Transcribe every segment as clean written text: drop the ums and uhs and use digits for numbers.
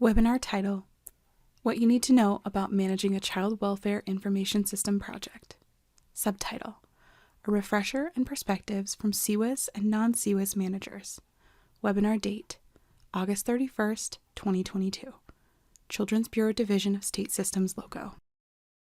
Webinar title: What you need to know about managing a child welfare information system project. Subtitle: A refresher and perspectives from CWIS and non-CWIS managers. Webinar date: August 31st, 2022. Children's Bureau Division of State Systems logo.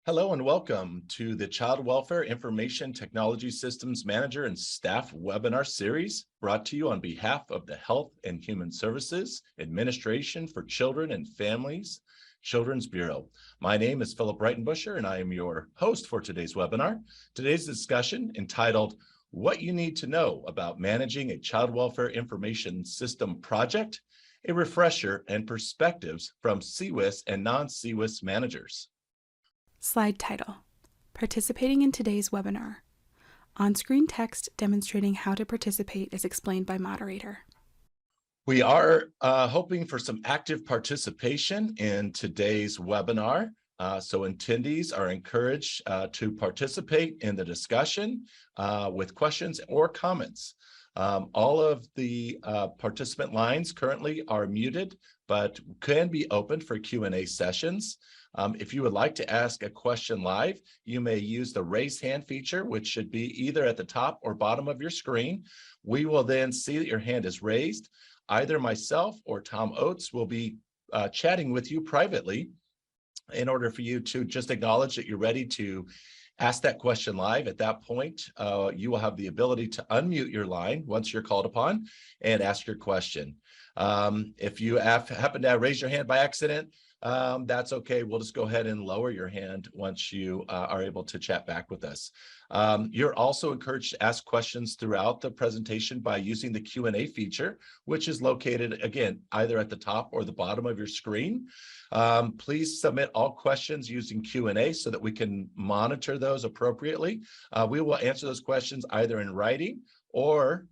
Hello and welcome to the Child Welfare Information Technology Systems Manager and Staff webinar series brought to you on behalf of the Health and Human Services Administration for Children and Families, Children's Bureau. My name is Philip Breitenbuscher and I am your host for today's webinar. Today's discussion, entitled What You Need to Know About Managing a Child Welfare Information System Project, a refresher and perspectives from CWIS and non-CWIS managers. Slide title: Participating in today's webinar. On-screen text demonstrating how to participate is explained by moderator. We are hoping for some active participation in today's webinar. So attendees are encouraged to participate in the discussion with questions or comments. All of the participant lines currently are muted, but can be opened for Q&A sessions. If you would like to ask a question live, you may use the raise hand feature, which should be either at the top or bottom of your screen. We will then see that your hand is raised. Either myself or Tom Oates will be chatting with you privately in order for you to just acknowledge that you're ready to ask that question live. At that point, you will have the ability to unmute your line once you're called upon and ask your question. If you happen to raise your hand by accident, that's okay. We'll just go ahead and lower your hand once you are able to chat back with us. You're also encouraged to ask questions throughout the presentation by using the Q&A feature, which is located, again, either at the top or the bottom of your screen. Please submit all questions using Q&A so that we can monitor those appropriately. We will answer those questions either in writing or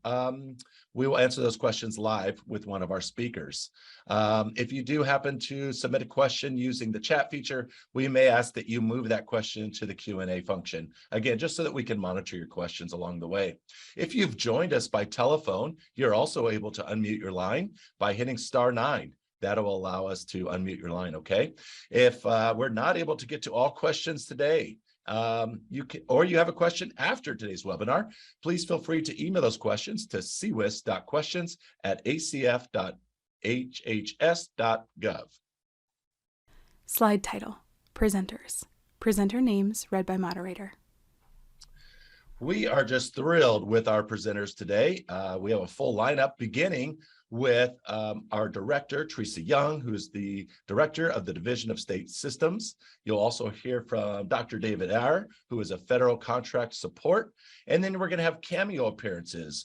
we will answer those questions live with one of our speakers. If you do happen to submit a question using the chat feature, we may ask that you move that question to the Q&A function. Again, just so that we can monitor your questions along the way. If you've joined us by telephone, you're also able to unmute your line by hitting *9. That'll allow us to unmute your line, okay? If we're not able to get to all questions today, you have a question after today's webinar, please feel free to email those questions to cwis.questions@acf.hhs.gov. Slide title: Presenters. Presenter names read by moderator. We are just thrilled with our presenters today. We have a full lineup beginning with our director, Teresa Young, who's the director of the Division of State Systems. You'll also hear from Dr. David Ayer, who is a federal contract support. And then we're going to have cameo appearances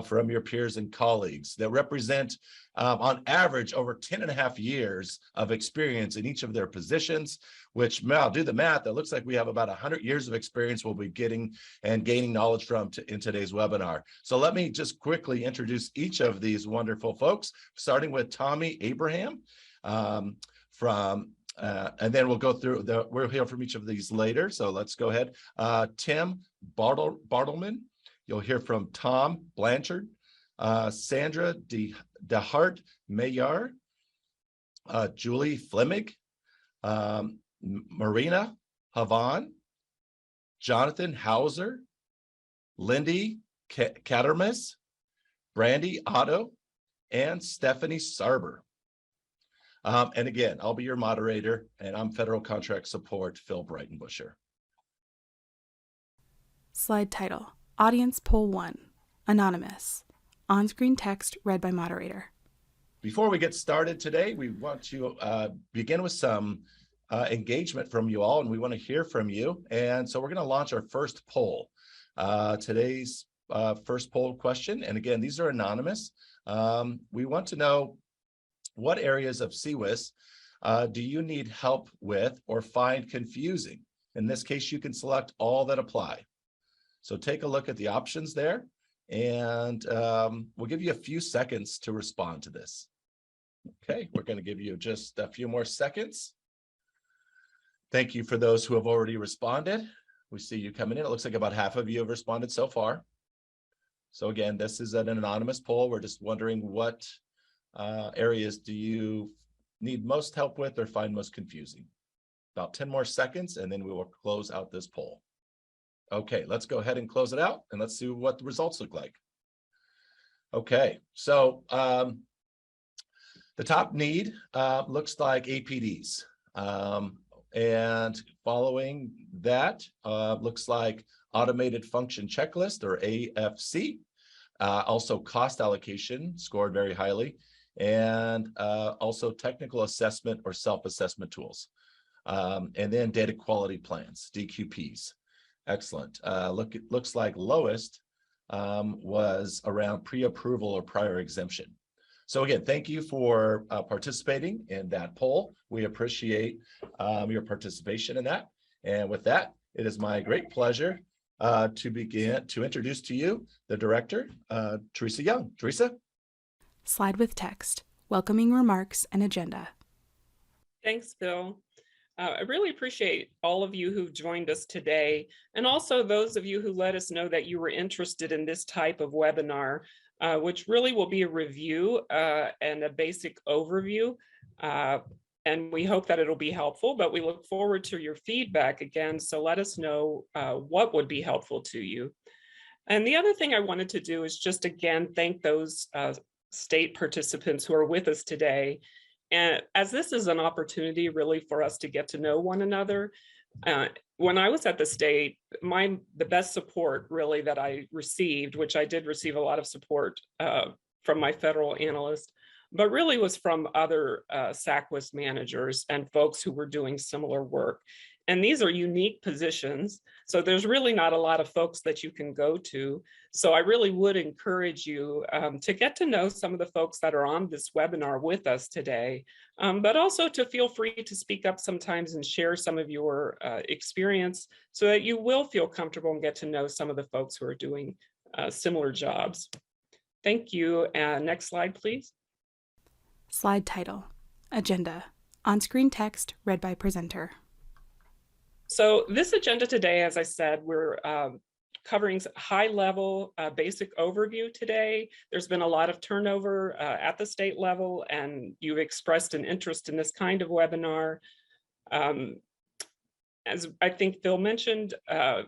from your peers and colleagues that represent, on average, over 10 and a half years of experience in each of their positions, which, I'll do the math, it looks like we have about 100 years of experience we'll be getting and gaining knowledge from in today's webinar. So let me just quickly introduce each of these wonderful folks, starting with Tommy Abraham and then we'll go through, we'll hear from each of these later. So let's go ahead. Tim Bartleman, you'll hear from Tom Blanchard, Sandra DeHart Mayar, Julie Flemig, Marina Havan, Jonathan Hauser, Lindy Cattermas, Brandy Otto, and Stephanie Sarber. And again, I'll be your moderator, and I'm Federal Contract Support, Phil Breitenbuscher. Slide title: Audience Poll 1. Anonymous. On-screen text read by moderator. Before we get started today, we want to begin with some engagement from you all, and we want to hear from you. And so we're going to launch our first poll. Today's first poll question, and again, these are anonymous. We want to know, what areas of CWIS do you need help with or find confusing? In this case, you can select all that apply. So take a look at the options there, and we'll give you a few seconds to respond to this. Okay, we're going to give you just a few more seconds. Thank you for those who have already responded. We see you coming in. It looks like about half of you have responded so far. So again, this is an anonymous poll. We're just wondering what areas do you need most help with or find most confusing? About 10 more seconds, and then we will close out this poll. Okay, let's go ahead and close it out, and let's see what the results look like. Okay, so the top need looks like APDs. And following that looks like automated function checklist, or AFC. Also cost allocation scored very highly, and also technical assessment or self-assessment tools. And then data quality plans, DQPs. Excellent. Looks like lowest was around pre-approval or prior exemption. So again, thank you for participating in that poll. We appreciate your participation in that. And with that, it is my great pleasure to begin to introduce to you the director, Teresa Young. Teresa? Slide with text, welcoming remarks and agenda. Thanks, Bill. I really appreciate all of you who've joined us today, and also those of you who let us know that you were interested in this type of webinar, which really will be a review and a basic overview. And we hope that it'll be helpful, but we look forward to your feedback again. So let us know what would be helpful to you. And the other thing I wanted to do is just again, thank those state participants who are with us today. And as this is an opportunity really for us to get to know one another, when I was at the state, the best support really that I received, which I did receive a lot of support from my federal analyst, but really was from other SACWIS managers and folks who were doing similar work. And these are unique positions, so there's really not a lot of folks that you can go to. So I really would encourage you to get to know some of the folks that are on this webinar with us today, but also to feel free to speak up sometimes and share some of your experience so that you will feel comfortable and get to know some of the folks who are doing similar jobs. Thank you. Next slide, please. Slide title, agenda, on-screen text read by presenter. So this agenda today, as I said, we're covering high-level basic overview today. There's been a lot of turnover at the state level, and you've expressed an interest in this kind of webinar. As I think Phil mentioned,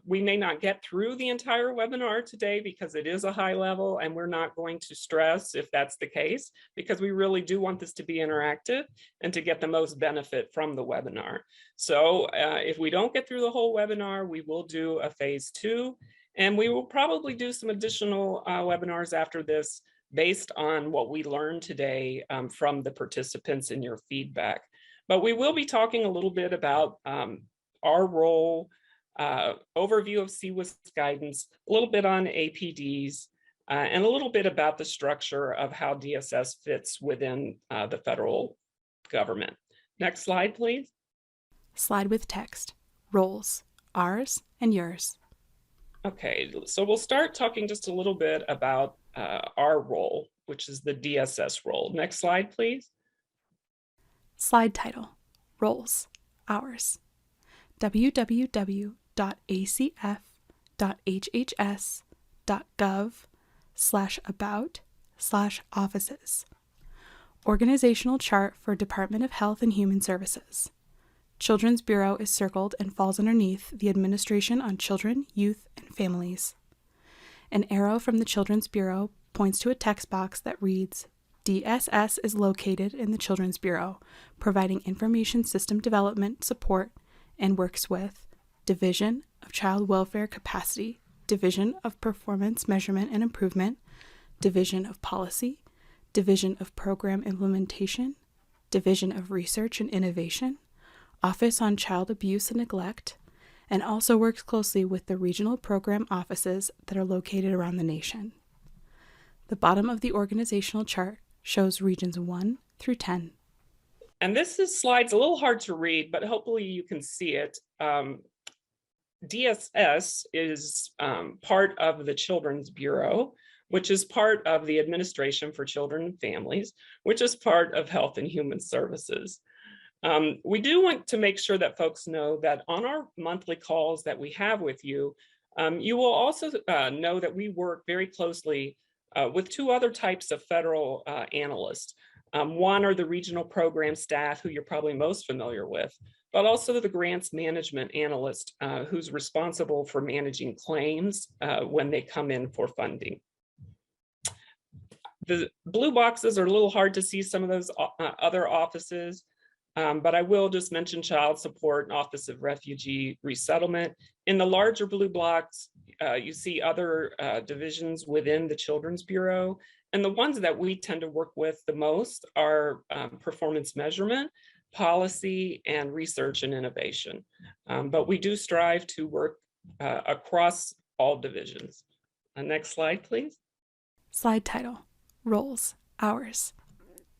we may not get through the entire webinar today because it is a high level, and we're not going to stress if that's the case, because we really do want this to be interactive and to get the most benefit from the webinar. So if we don't get through the whole webinar, we will do a phase 2, and we will probably do some additional webinars after this based on what we learned today from the participants in your feedback. But we will be talking a little bit about our role, overview of CWIS guidance, a little bit on APDs, and a little bit about the structure of how DSS fits within the federal government. Next slide, please. Slide with text, roles, ours and yours. Okay, so we'll start talking just a little bit about our role, which is the DSS role. Next slide, please. Slide title, roles, ours. www.acf.hhs.gov/about/offices. Organizational chart for Department of Health and Human Services. Children's Bureau is circled and falls underneath the Administration on Children, Youth, and Families. An arrow from the Children's Bureau points to a text box that reads, DSS is located in the Children's Bureau, providing information system development support and works with Division of Child Welfare Capacity, Division of Performance Measurement and Improvement, Division of Policy, Division of Program Implementation, Division of Research and Innovation, Office on Child Abuse and Neglect, and also works closely with the regional program offices that are located around the nation. The bottom of the organizational chart shows regions 1 through 10. And this slide's a little hard to read, but hopefully you can see it. DSS is part of the Children's Bureau, which is part of the Administration for Children and Families, which is part of Health and Human Services. We do want to make sure that folks know that on our monthly calls that we have with you, you will also know that we work very closely with 2 other types of federal analysts. One are the regional program staff, who you're probably most familiar with, but also the grants management analyst, who's responsible for managing claims when they come in for funding. The blue boxes are a little hard to see some of those other offices, but I will just mention Child Support and Office of Refugee Resettlement. In the larger blue blocks, you see other divisions within the Children's Bureau. And the ones that we tend to work with the most are performance measurement, policy, and research and innovation. But we do strive to work across all divisions. Next slide, please. Slide title, Roles, Hours,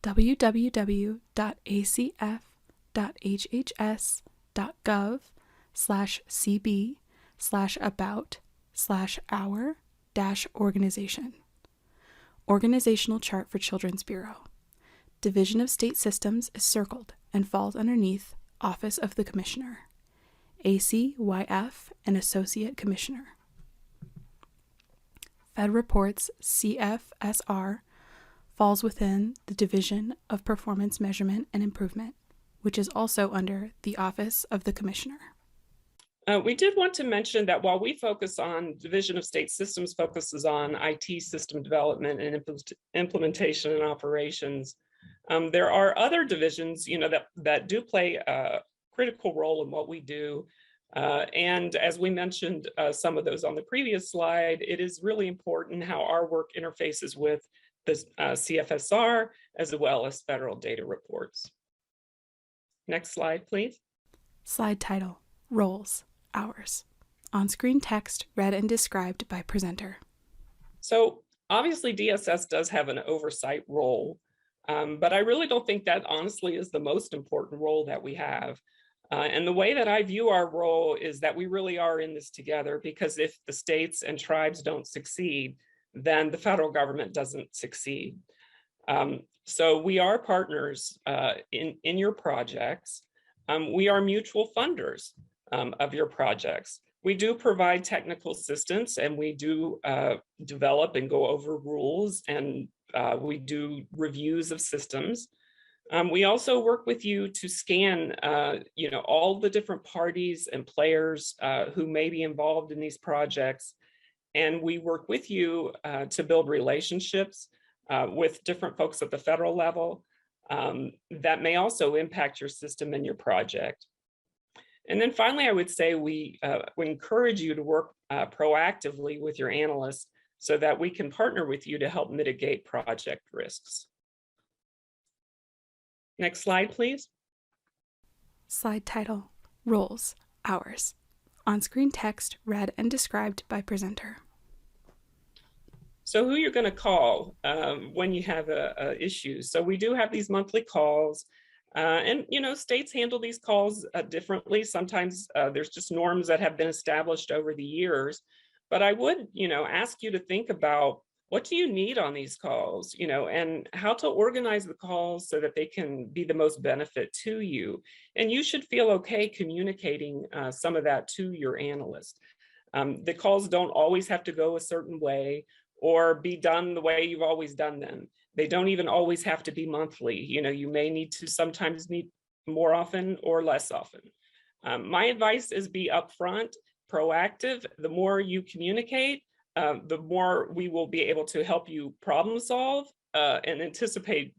www.acf.hhs.gov/cb/about/hour-organization. Organizational chart for Children's Bureau. Division of State Systems is circled and falls underneath Office of the Commissioner. ACYF and Associate Commissioner. Fed Reports CFSR falls within the Division of Performance Measurement and Improvement, which is also under the Office of the Commissioner. We did want to mention that while we focus on Division of State Systems focuses on IT system development and implementation and operations, there are other divisions, that do play a critical role in what we do. And as we mentioned, some of those on the previous slide, it is really important how our work interfaces with the CFSR as well as federal data reports. Next slide, please. Slide title, Roles, Hours. On-screen text read and described by presenter. So obviously DSS does have an oversight role, but I really don't think that honestly is the most important role that we have. And the way that I view our role is that we really are in this together, because if the states and tribes don't succeed, then the federal government doesn't succeed. So we are partners in your projects. We are mutual funders of your projects. We do provide technical assistance, and we do develop and go over rules, and we do reviews of systems. We also work with you to scan, all the different parties and players who may be involved in these projects. And we work with you to build relationships with different folks at the federal level that may also impact your system and your project. And then finally, I would say we encourage you to work proactively with your analysts so that we can partner with you to help mitigate project risks. Next slide, please. Slide title, Roles, Hours. On-screen text read and described by presenter. So who you're going to call when you have issues. So we do have these monthly calls, and states handle these calls differently. Sometimes there's just norms that have been established over the years. But I would, ask you to think about, what do you need on these calls, and how to organize the calls so that they can be the most benefit to you. And you should feel okay communicating some of that to your analyst. The calls don't always have to go a certain way or be done the way you've always done them. They don't even always have to be monthly. You may need to sometimes meet more often or less often. My advice is be upfront, proactive. The more you communicate, the more we will be able to help you problem solve and anticipate,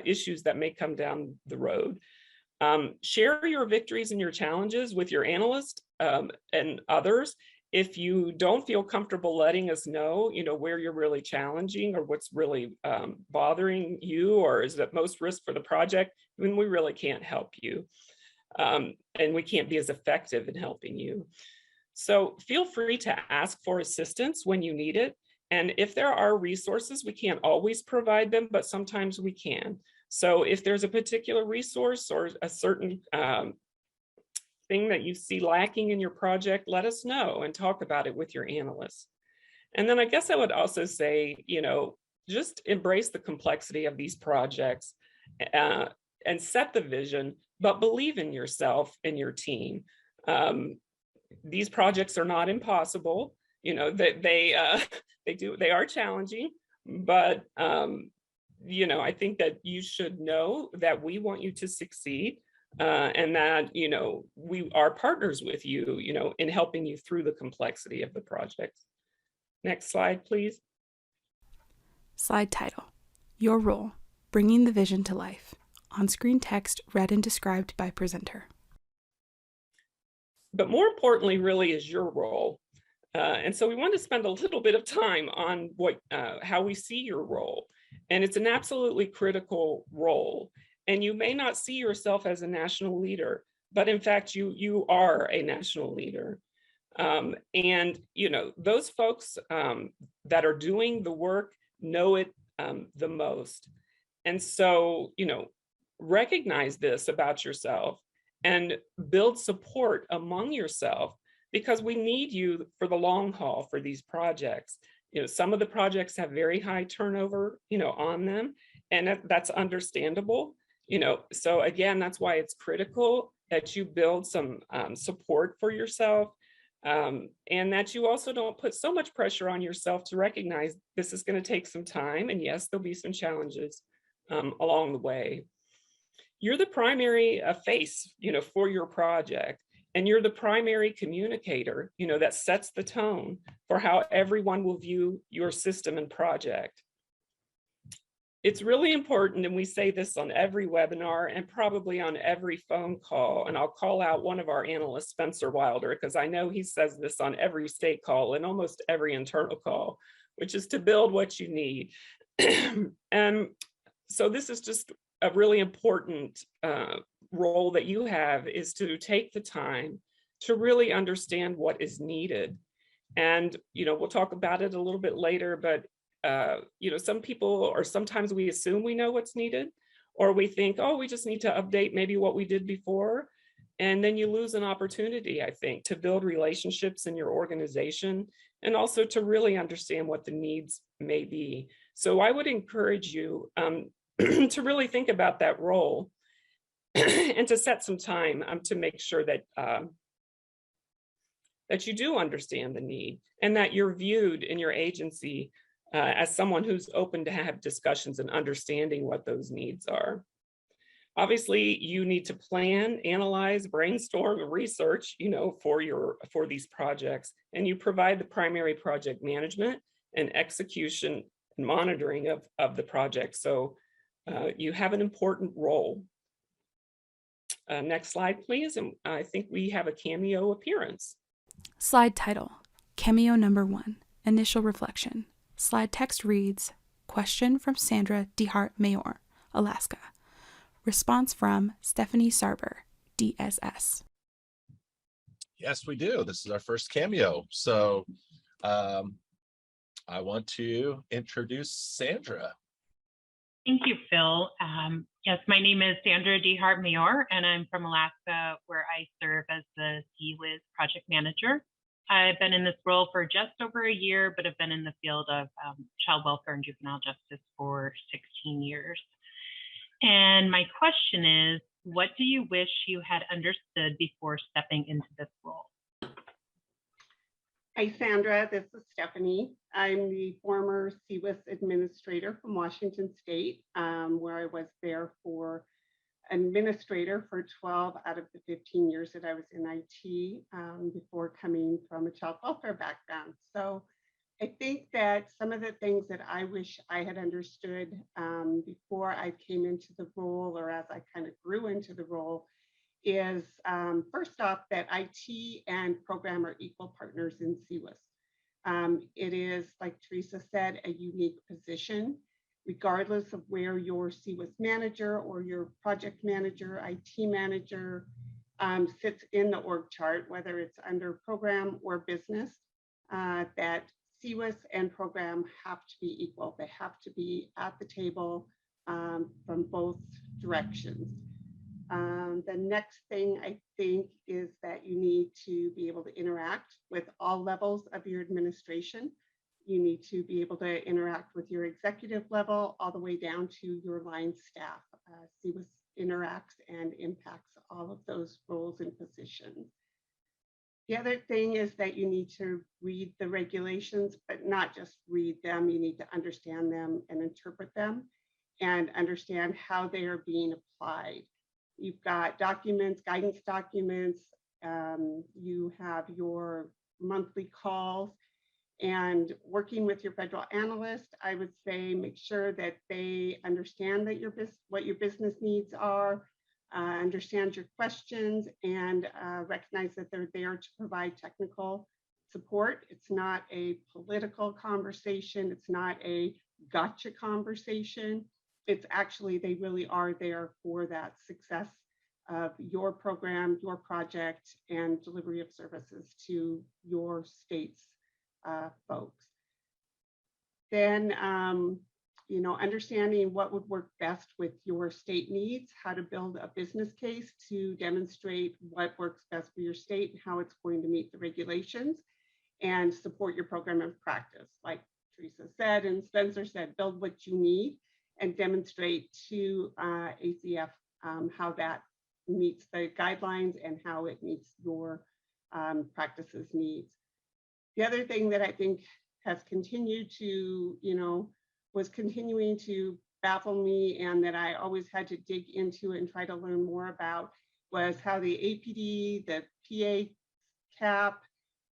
issues that may come down the road. Share your victories and your challenges with your analyst and others. If you don't feel comfortable letting us know, where you're really challenging or what's really bothering you or is at most risk for the project, then we really can't help you. And we can't be as effective in helping you. So feel free to ask for assistance when you need it. And if there are resources, we can't always provide them, but sometimes we can. So if there's a particular resource or a certain thing that you see lacking in your project, let us know and talk about it with your analysts. And then I guess I would also say, just embrace the complexity of these projects and set the vision, but believe in yourself and your team. These projects are not impossible. They are challenging, but I think that you should know that we want you to succeed, and that, we are partners with you, in helping you through the complexity of the project. Next slide, please. Slide title: Your role, bringing the vision to life. On-screen text read and described by presenter. But more importantly, really, is your role. And so we want to spend a little bit of time on how we see your role. And it's an absolutely critical role. And you may not see yourself as a national leader, but in fact, you are a national leader. And those folks that are doing the work know it the most. And so, recognize this about yourself and build support among yourself, because we need you for the long haul for these projects. Some of the projects have very high turnover, on them, and that's understandable. So again, that's why it's critical that you build some support for yourself, and that you also don't put so much pressure on yourself to recognize this is going to take some time, and yes, there'll be some challenges along the way. You're the primary face, for your project, and you're the primary communicator, that sets the tone for how everyone will view your system and project. It's really important, and we say this on every webinar and probably on every phone call, and I'll call out one of our analysts, Spencer Wilder, because I know he says this on every state call and almost every internal call, which is to build what you need. And so this is just a really important role that you have, is to take the time to really understand what is needed. And, we'll talk about it a little bit later, but, some people, or sometimes we assume we know what's needed, or we think, oh, we just need to update maybe what we did before. And then you lose an opportunity, I think, to build relationships in your organization, and also to really understand what the needs may be. So I would encourage you to really think about that role and to set some time to make sure that that you do understand the need, and that you're viewed in your agency as someone who's open to have discussions and understanding what those needs are. Obviously, you need to plan, analyze, brainstorm, and research, for these projects, and you provide the primary project management and execution and monitoring of the project. So you have an important role. Next slide, please. And I think we have a cameo appearance. Slide title: Cameo number 1, Initial Reflection. Slide text reads: Question from Sandra DeHart Mayor, Alaska. Response from Stephanie Sarber, DSS. Yes, we do. This is our first cameo. So I want to introduce Sandra. Thank you, Phil. Yes, my name is Sandra DeHart Mayor, and I'm from Alaska, where I serve as the CWIS project manager. I've been in this role for just over a year, but have been in the field of child welfare and juvenile justice for 16 years. And my question is, what do you wish you had understood before stepping into this role? Hi, Sandra. This is Stephanie. I'm the former CWIS administrator from Washington State, where I was there for administrator for 12 out of the 15 years that I was in IT before coming from a child welfare background. So I think that some of the things that I wish I had understood before I came into the role, or as I kind of grew into the role, is first off, that IT and program are equal partners in CWIS. It is, like Teresa said, a unique position, regardless of where your CWIS manager or your project manager, IT manager sits in the org chart, whether it's under program or business, that CWIS and program have to be equal. They have to be at the table from both directions. The next thing I think is that you need to be able to interact with all levels of your administration. You need to be able to interact with your executive level all the way down to your line staff. CWIS interacts and impacts all of those roles and positions. The other thing is that you need to read the regulations, but not just read them. You need to understand them and interpret them. and understand how they are being applied. You've got documents, guidance documents, you have your monthly calls, and working with your federal analyst, I would say make sure that they understand that what your business needs are, understand your questions, and recognize that they're there to provide technical support. It's not a political conversation. It's not a gotcha conversation. It's actually, they really are there for that success of your program, your project, and delivery of services to your state's folks. Then, understanding what would work best with your state needs, how to build a business case to demonstrate what works best for your state and how it's going to meet the regulations, and support your program of practice. Like Teresa said and Spencer said, build what you need and demonstrate to ACF how that meets the guidelines and how it meets your practices needs. The other thing that I think has continued to, was continuing to baffle me, and that I always had to dig into and try to learn more about, was how the APD, the PA cap,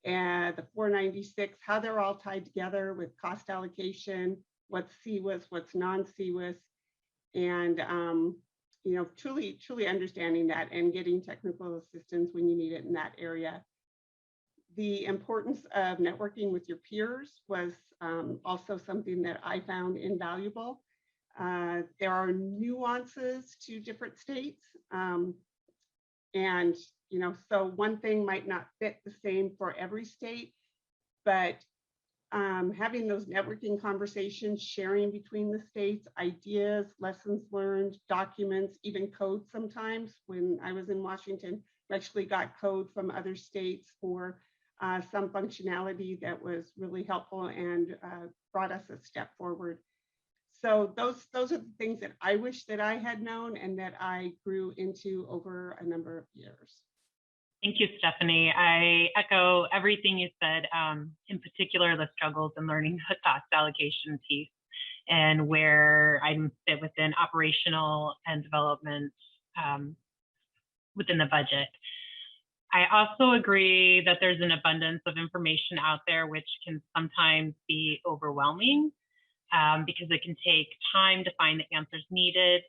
and the 496, how they're all tied together with cost allocation, what's CWIS, what's non-CWIS, and truly understanding that and getting technical assistance when you need it in that area. The importance of networking with your peers was also something that I found invaluable. There are nuances to different states. So one thing might not fit the same for every state, but having those networking conversations, sharing between the states, ideas, lessons learned, documents, even code sometimes. When I was in Washington, we actually got code from other states for some functionality that was really helpful and brought us a step forward. So those are the things that I wish that I had known and that I grew into over a number of years. Thank you, Stephanie. I echo everything you said, in particular, the struggles in learning the cost allocation piece and where I fit within operational and development within the budget. I also agree that there's an abundance of information out there, which can sometimes be overwhelming because it can take time to find the answers needed.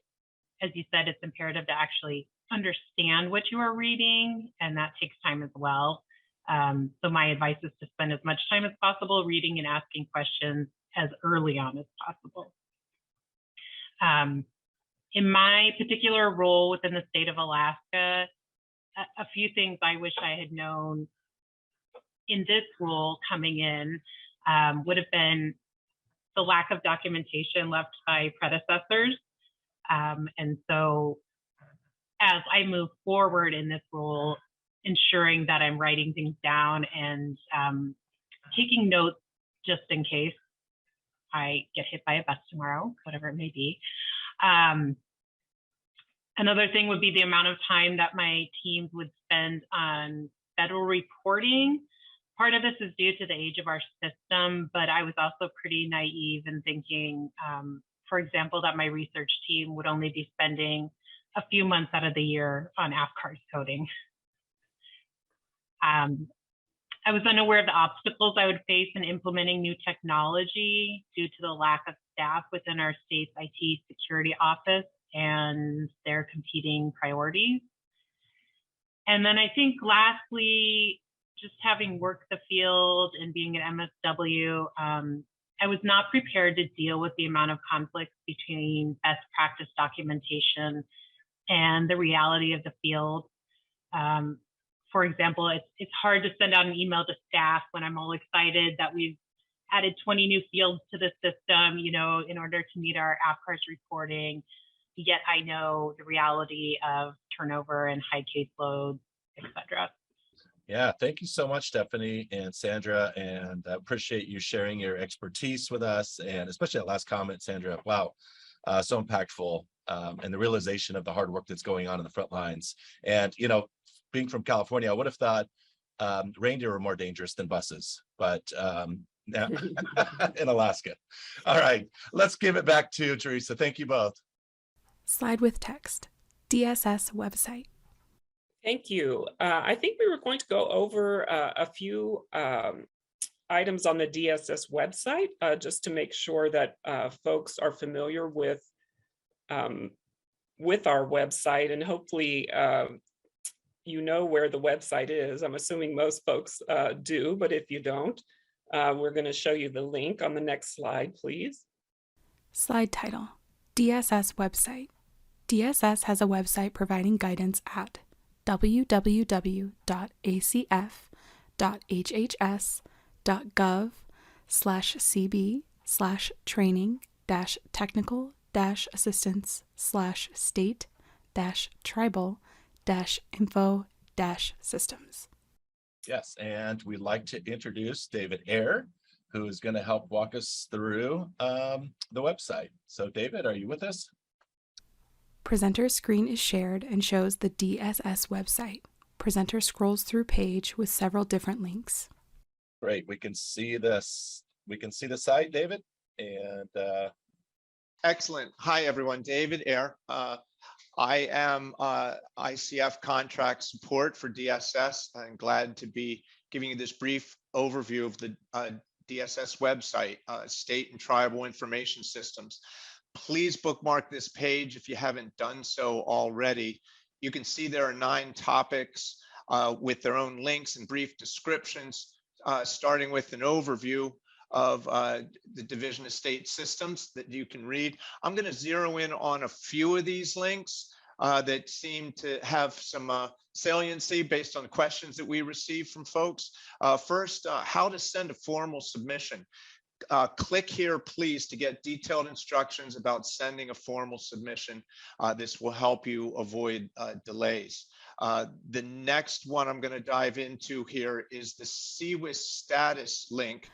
As you said, it's imperative to actually understand what you are reading, and that takes time as well. So my advice is to spend as much time as possible reading and asking questions as early on as possible. In my particular role within the state of Alaska, a few things I wish I had known in this role coming in would have been the lack of documentation left by predecessors. And so as I move forward in this role, ensuring that I'm writing things down and taking notes just in case I get hit by a bus tomorrow, whatever it may be. Another thing would be the amount of time that my teams would spend on federal reporting. Part of this is due to the age of our system, but I was also pretty naive in thinking, for example, that my research team would only be spending a few months out of the year on AFCARS coding. I was unaware of the obstacles I would face in implementing new technology due to the lack of staff within our state's IT security office and their competing priorities. And then I think lastly, just having worked the field and being at MSW, I was not prepared to deal with the amount of conflicts between best practice documentation and the reality of the field. For example, it's hard to send out an email to staff when I'm all excited that we've added 20 new fields to the system, in order to meet our AFCARS reporting. Yet I know the reality of turnover and high caseloads, et cetera. Yeah, thank you so much, Stephanie and Sandra, and I appreciate you sharing your expertise with us, and especially that last comment, Sandra. Wow, so impactful, and the realization of the hard work that's going on in the front lines. And being from California, I would have thought reindeer were more dangerous than buses, but Yeah, in Alaska. All right, let's give it back to Teresa. Thank you both. Slide with text. DSS website. Thank you. I think we were going to go over a few items on the DSS website, just to make sure that folks are familiar with our website, and hopefully you know where the website is. I'm assuming most folks do, but if you don't, we're going to show you the link on the next slide, please. Slide title. DSS website. DSS has a website providing guidance at www.acf.hhs.gov/cb/training-technical-info-systems. Yes, and we'd like to introduce David Ayer, who is going to help walk us through the website. So David, are you with us? Presenter screen is shared and shows the DSS website. Presenter scrolls through page with several different links. Great, we can see this. We can see the site, David, and Excellent. Hi, everyone. David Ayer. I am ICF contract support for DSS. I'm glad to be giving you this brief overview of the DSS website, State and Tribal Information Systems. Please bookmark this page if you haven't done so already. You can see there are 9 topics with their own links and brief descriptions, starting with an overview of the Division of State Systems that you can read. I'm going to zero in on a few of these links that seem to have some saliency based on questions that we received from folks. First, how to send a formal submission. Click here, please, to get detailed instructions about sending a formal submission. This will help you avoid delays. The next one I'm going to dive into here is the CWIS status link.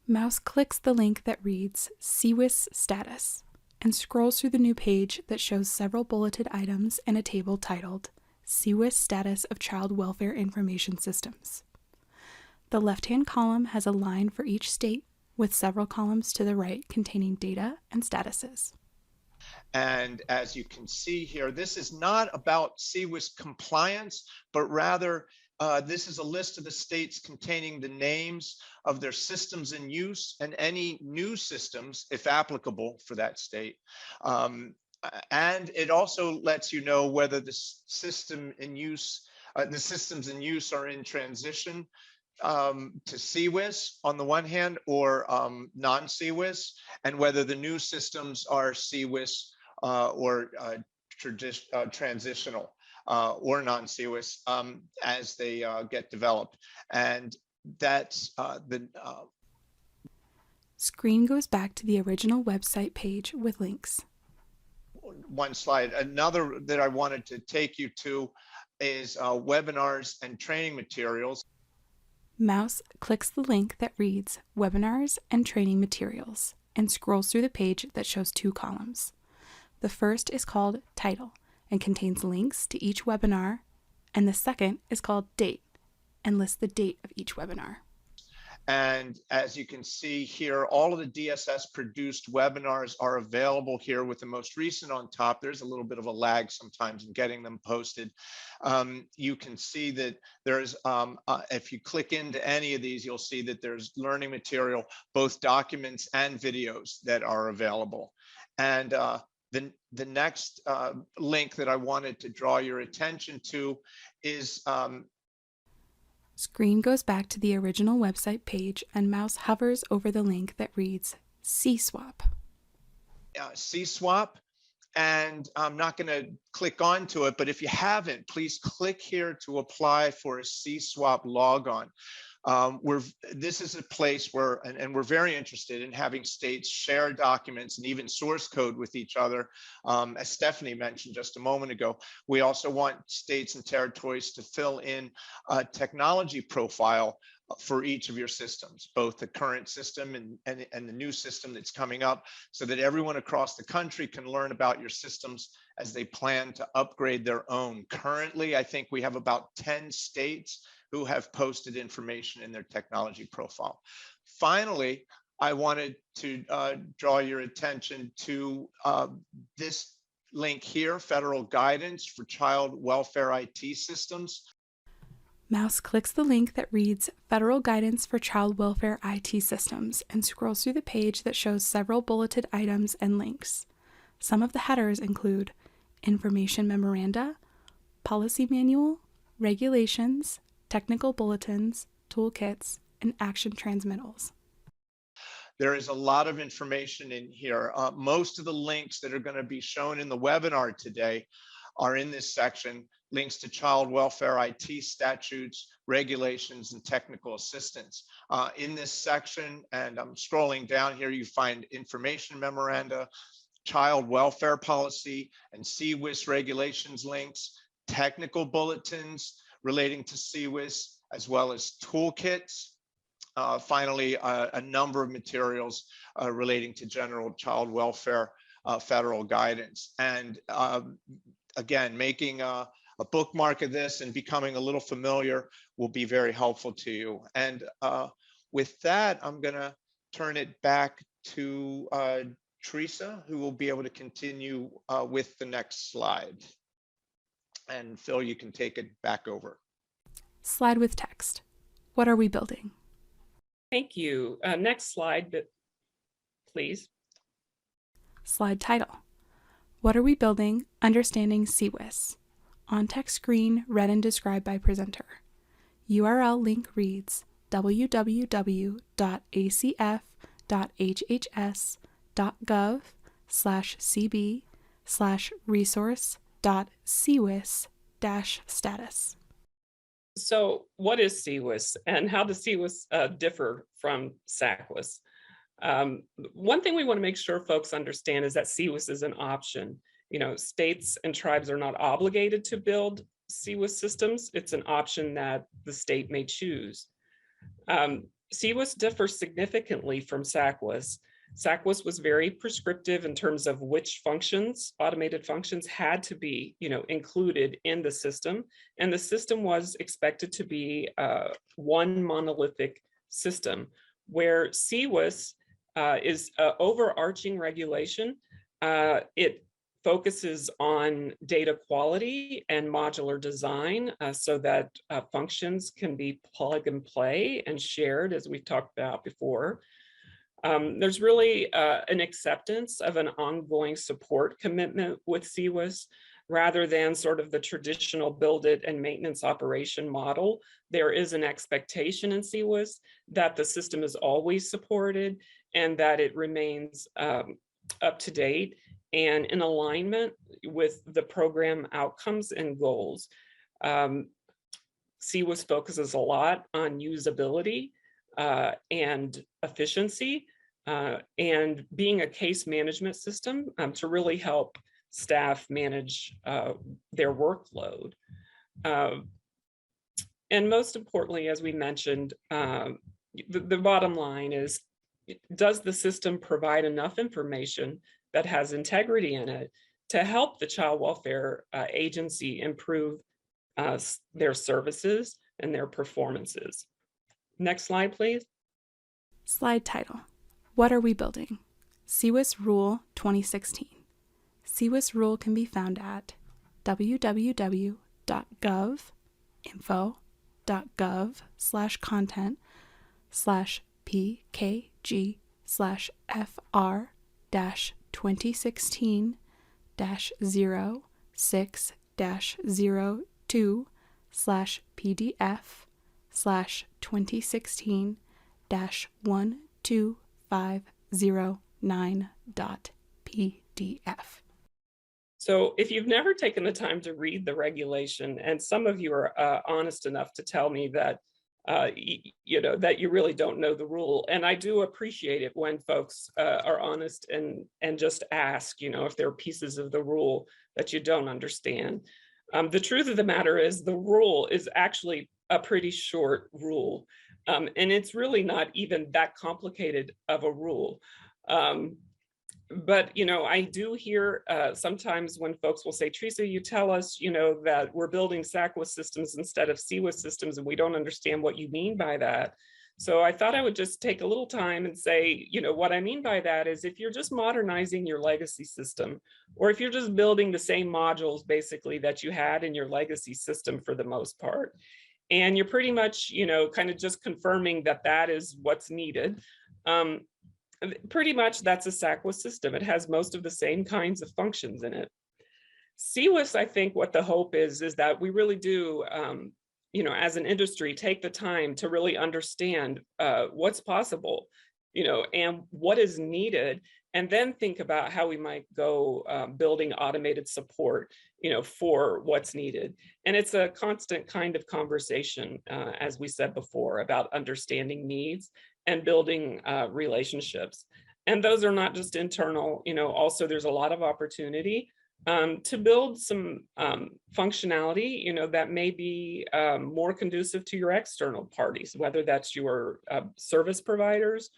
Mouse clicks the link that reads CWIS status and scrolls through the new page that shows several bulleted items and a table titled CWIS Status of Child Welfare Information Systems. The left-hand column has a line for each state, with several columns to the right containing data and statuses. And as you can see here, this is not about CWIS compliance, but rather this is a list of the states containing the names of their systems in use and any new systems, if applicable, for that state. And it also lets you know whether the system in use, the systems in use are in transition to CWIS on the one hand, or non-CWIS, and whether the new systems are CWIS or transitional or non-CWIS as they get developed. And that's the Screen goes back to the original website page with links. one slide. Another that I wanted to take you to is webinars and training materials. Mouse clicks the link that reads Webinars and Training Materials and scrolls through the page that shows 2 columns. The first is called Title and contains links to each webinar, and the second is called Date and lists the date of each webinar. And as you can see here, all of the DSS produced webinars are available here with the most recent on top. There's a little bit of a lag sometimes in getting them posted. You can see that there's, if you click into any of these, you'll see that there's learning material, both documents and videos that are available. And the next link that I wanted to draw your attention to is Screen goes back to the original website page and mouse hovers over the link that reads CSWAP. CSWAP, and I'm not going to click onto it, but if you haven't, please click here to apply for a CSWAP logon. This is a place where, and we're very interested in having states share documents and even source code with each other. As Stephanie mentioned just a moment ago, we also want states and territories to fill in a technology profile for each of your systems, both the current system and the new system that's coming up, so that everyone across the country can learn about your systems as they plan to upgrade their own. Currently, I think we have about 10 states who have posted information in their technology profile. Finally, I wanted to draw your attention to this link here, Federal Guidance for Child Welfare IT Systems. Mouse clicks the link that reads Federal Guidance for Child Welfare IT Systems and scrolls through the page that shows several bulleted items and links. Some of the headers include information memoranda, policy manual, regulations, technical bulletins, toolkits, and action transmittals. There is a lot of information in here. Most of the links that are going to be shown in the webinar today are in this section, links to child welfare IT statutes, regulations, and technical assistance. In this section, and I'm scrolling down here, you find information memoranda, child welfare policy, and CWIS regulations links, technical bulletins relating to CWIS, as well as toolkits. Finally, a number of materials relating to general child welfare federal guidance. And again, making a bookmark of this and becoming a little familiar will be very helpful to you. And with that, I'm going to turn it back to Teresa, who will be able to continue with the next slide. And Phil, you can take it back over. Slide with text. What are we building? Thank you. Next slide, please. Slide title. What are we building? Understanding CWIS. On text screen, read and described by presenter. URL link reads www.acf.hhs.gov/resource.cwis-status. So what is CWIS and how does CWIS differ from SACWIS? One thing we want to make sure folks understand is that CWIS is an option. You know, states and tribes are not obligated to build CWIS systems. It's an option that the state may choose. CWIS differs significantly from SACWIS. SACWIS was very prescriptive in terms of which functions, automated functions, had to be, included in the system, and the system was expected to be one monolithic system. Where CWIS is an overarching regulation, it focuses on data quality and modular design so that functions can be plug and play and shared, as we've talked about before. There's really an acceptance of an ongoing support commitment with CWIS rather than sort of the traditional build it and maintenance operation model. There is an expectation in CWIS that the system is always supported and that it remains up to date and in alignment with the program outcomes and goals. CWIS focuses a lot on usability and efficiency and being a case management system to really help staff manage their workload. And most importantly, as we mentioned, the bottom line is, does the system provide enough information that has integrity in it to help the child welfare agency improve their services and their performances? Next slide, please. Slide title. What are we building? CWIS Rule 2016. CWIS Rule can be found at www.gov/2016-006-002/PDF/2016-12509.pdf. So if you've never taken the time to read the regulation, and some of you are honest enough to tell me that that you really don't know the rule, and I do appreciate it when folks are honest and just ask, if there are pieces of the rule that you don't understand. The truth of the matter is the rule is actually a pretty short rule, and it's really not even that complicated of a rule. But, I do hear sometimes when folks will say, Teresa, you tell us, that we're building SACWIS systems instead of CWIS systems, and we don't understand what you mean by that. So I thought I would just take a little time and say, what I mean by that is if you're just modernizing your legacy system, or if you're just building the same modules basically that you had in your legacy system for the most part, and you're pretty much, kind of just confirming that that is what's needed. Pretty much that's a SACWIS system. It has most of the same kinds of functions in it. CWIS, I think what the hope is that we really do, as an industry, take the time to really understand what's possible, and what is needed, and then think about how we might go building automated support, for what's needed. And it's a constant kind of conversation, as we said before, about understanding needs and building relationships. And those are not just internal, also there's a lot of opportunity to build some functionality, that may be more conducive to your external parties, whether that's your service providers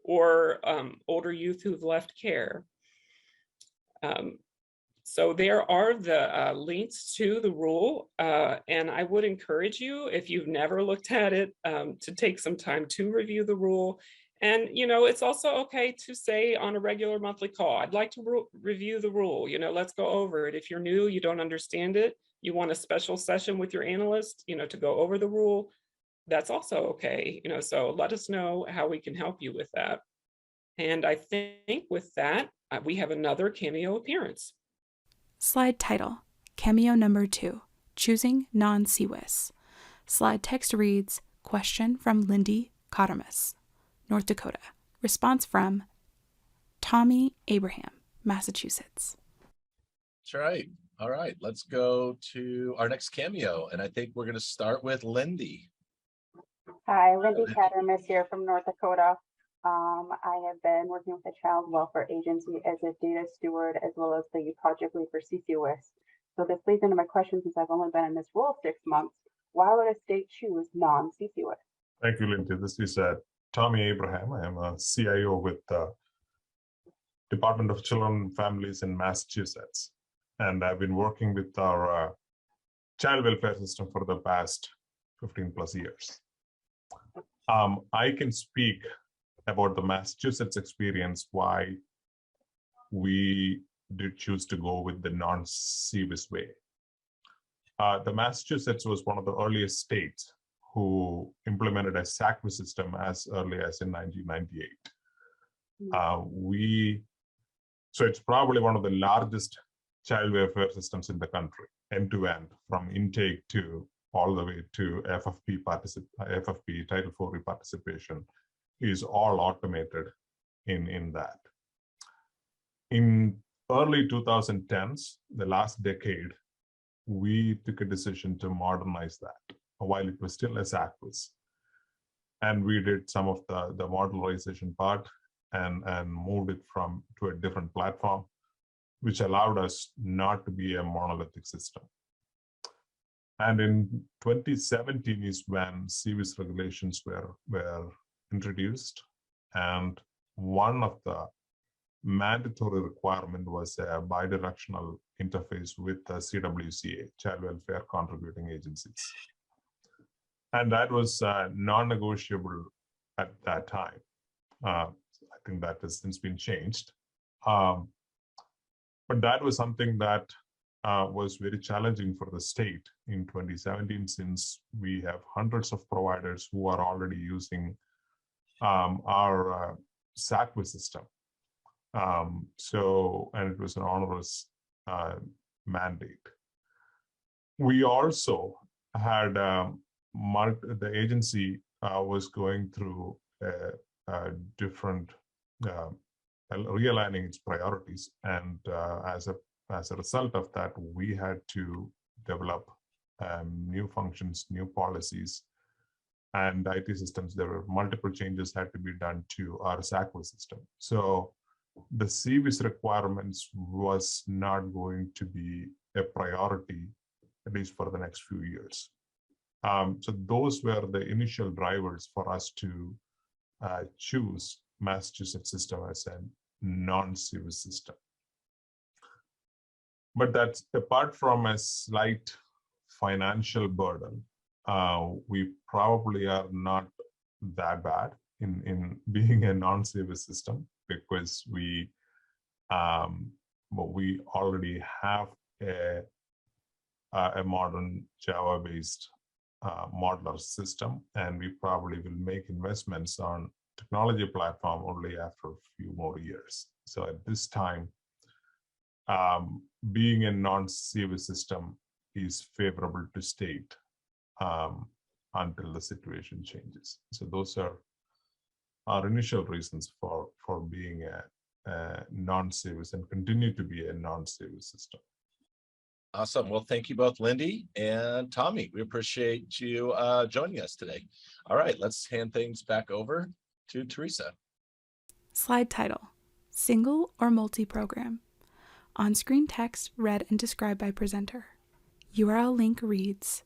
or older youth who've left care. So there are the links to the rule, and I would encourage you, if you've never looked at it, to take some time to review the rule. And, it's also okay to say on a regular monthly call, I'd like to review the rule, let's go over it. If you're new, you don't understand it, you want a special session with your analyst, to go over the rule, that's also okay. So let us know how we can help you with that. And I think with that, we have another Cameo appearance. Slide title, Cameo number 2, Choosing Non-CWIS. Slide text reads, question from Lindy Cottamus, North Dakota. Response from Tommy Abraham, Massachusetts. That's right. All right, let's go to our next Cameo. And I think we're going to start with Lindy. Hi, Lindy Cottamus here from North Dakota. I have been working with the Child Welfare Agency as a data steward as well as the project lead for CCWIS. So this leads into my question, since I've only been in this role 6 months. Why would a state choose non-CCWIS? Thank you, Lindy. This is Tommy Abraham. I am a CIO with the Department of Children and Families in Massachusetts. And I've been working with our child welfare system for the past 15 plus years. I can speak about the Massachusetts experience, why we did choose to go with the non-CWIS way. The Massachusetts was one of the earliest states who implemented a SACWIS system as early as in 1998. So it's probably one of the largest child welfare systems in the country, end to end, from intake to all the way to FFP Title IV participation is all automated in that. In early 2010s, the last decade, we took a decision to modernize that while it was still a SACWIS. And we did some of the modularization part and moved it to a different platform, which allowed us not to be a monolithic system. And in 2017 is when CWIS regulations were introduced. And one of the mandatory requirement was a bidirectional interface with the CWCA, Child Welfare Contributing Agencies. And that was non-negotiable at that time. I think that has since been changed. But that was something that was very challenging for the state in 2017, since we have hundreds of providers who are already using our SACWIS system. And it was an onerous mandate. We also had the agency was going through a different realigning its priorities, and as a result of that, we had to develop new functions, new policies, and IT systems. There were multiple changes had to be done to our SACWIS system. So the CWIS requirements was not going to be a priority, at least for the next few years. So those were the initial drivers for us to choose Massachusetts system as a non-CWIS system. But that's apart from a slight financial burden, we probably are not that bad in being a non-CWIS system, because we already have a modern Java-based modeler system, and we probably will make investments on technology platform only after a few more years. So at this time, being a non-CWIS system is favorable to state until the situation changes. So those are our initial reasons for being a non-CWIS and continue to be a non-CWIS system. Awesome. Well, thank you both, Lindy and Tommy. We appreciate you joining us today. All right, let's hand things back over to Teresa. Slide title: Single or Multi-Program. On-screen text read and described by presenter. URL link reads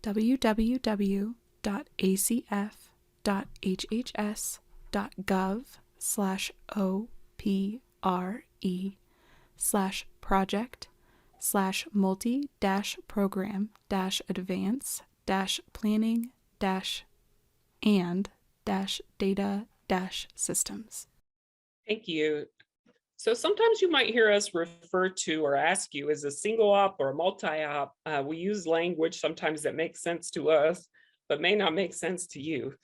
www.acf.hhs.gov/op.re/project/multi-program-advance-data-systems. Thank you. So sometimes you might hear us refer to or ask you as a single op or a multi-op. We use language sometimes that makes sense to us, but may not make sense to you.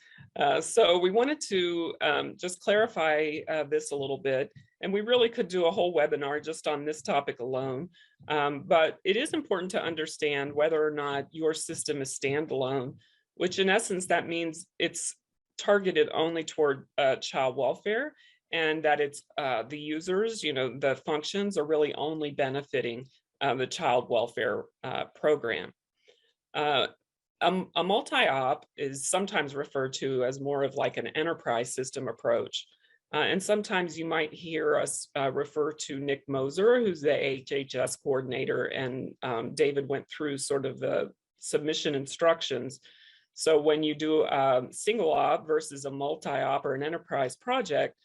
So we wanted to just clarify this a little bit, and we really could do a whole webinar just on this topic alone. But it is important to understand whether or not your system is standalone, which in essence, that means it's targeted only toward child welfare, and that it's the users, the functions are really only benefiting the child welfare program. A multi-op is sometimes referred to as more of like an enterprise system approach. And sometimes you might hear us refer to Nick Moser, who's the HHS coordinator, and David went through sort of the submission instructions. So when you do a single op versus a multi-op or an enterprise project,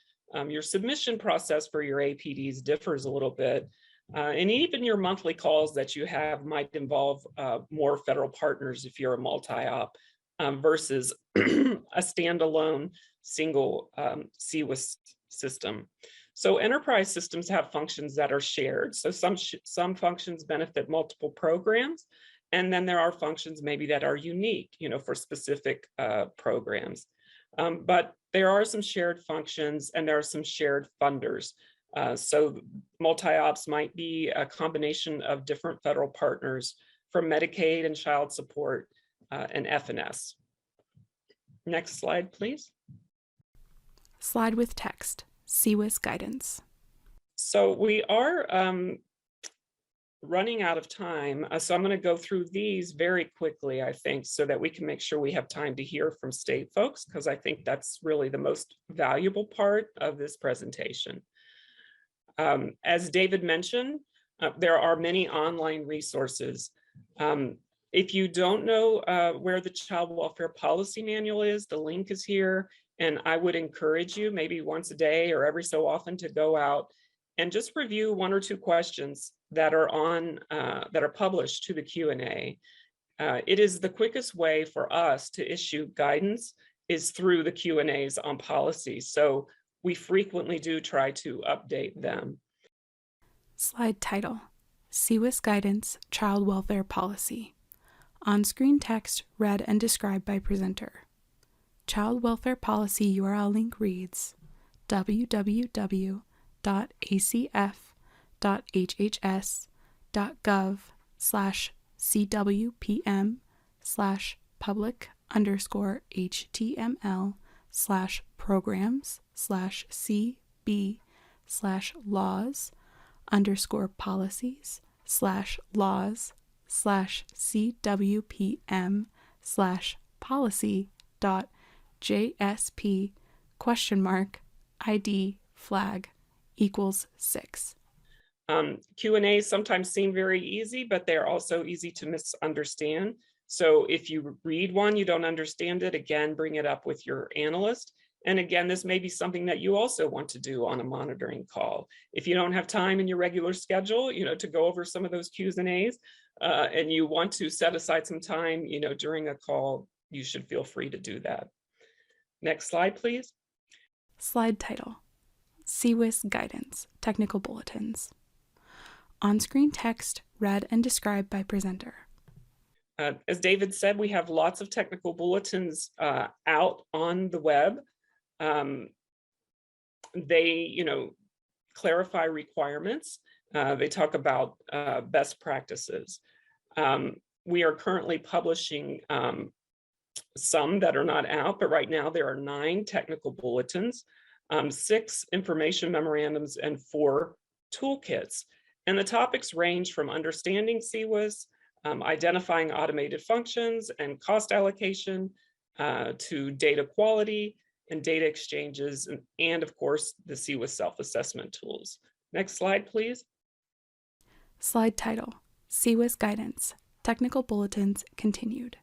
your submission process for your APDs differs a little bit. And even your monthly calls that you have might involve more federal partners if you're a multi-op versus a standalone single CWIS system. So enterprise systems have functions that are shared. So some functions benefit multiple programs, and then there are functions maybe that are unique, for specific programs. But there are some shared functions and there are some shared funders. So multi-ops might be a combination of different federal partners from Medicaid and child support and FNS. Next slide, please. Slide with text: CWIS guidance. So we are running out of time. So I'm going to go through these very quickly, I think, so that we can make sure we have time to hear from state folks, because I think that's really the most valuable part of this presentation. As David mentioned, there are many online resources. If you don't know where the Child Welfare Policy Manual is, the link is here. And I would encourage you maybe once a day or every so often to go out and just review 1 or 2 questions that are that are published to the Q&A. It is the quickest way for us to issue guidance is through the Q&As on policy. So we frequently do try to update them. Slide title: CWIS guidance, child welfare policy. On-screen text read and described by presenter. Child welfare policy URL link reads www.acf.hhs.gov/CWPM/programs/CWP/laws_policies/laws/CWPM/policy.JSP?ID flag equals 6. Q&As sometimes seem very easy, but they're also easy to misunderstand. So if you read one, you don't understand it, again, bring it up with your analyst. And again, this may be something that you also want to do on a monitoring call. If you don't have time in your regular schedule, to go over some of those Q's and A's, and you want to set aside some time, during a call, you should feel free to do that. Next slide, please. Slide title: CWIS Guidance, Technical Bulletins. On-screen text read and described by presenter. As David said, we have lots of technical bulletins out on the web. They, clarify requirements. They talk about best practices. We are currently publishing some that are not out, but right now there are 9 technical bulletins, 6 information memorandums, and 4 toolkits. And the topics range from understanding CWIS, identifying automated functions and cost allocation, to data quality and data exchanges, and of course, the CWIS self-assessment tools. Next slide, please. Slide title: CWIS Guidance, Technical Bulletins Continued.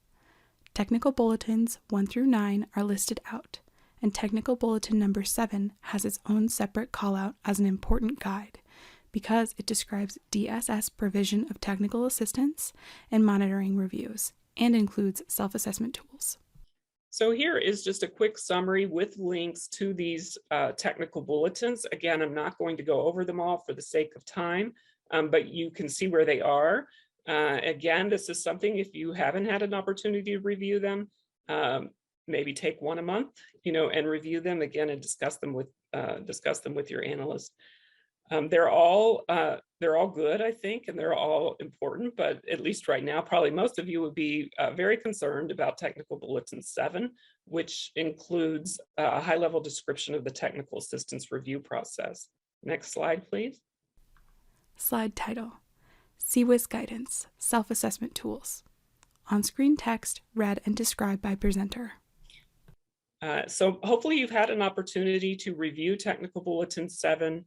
Technical bulletins 1 through 9 are listed out, and technical bulletin number 7 has its own separate callout as an important guide because it describes DSS provision of technical assistance and monitoring reviews and includes self-assessment tools. So here is just a quick summary with links to these technical bulletins. Again, I'm not going to go over them all for the sake of time, but you can see where they are. Again, this is something, if you haven't had an opportunity to review them, maybe take one a month, and review them again and discuss them with your analyst. They're all good, I think, and they're all important, but at least right now, probably most of you would be very concerned about Technical Bulletin 7, which includes a high-level description of the technical assistance review process. Next slide, please. Slide title: CWIS Guidance, Self-Assessment Tools. On-screen text read and described by presenter. So hopefully you've had an opportunity to review Technical Bulletin 7.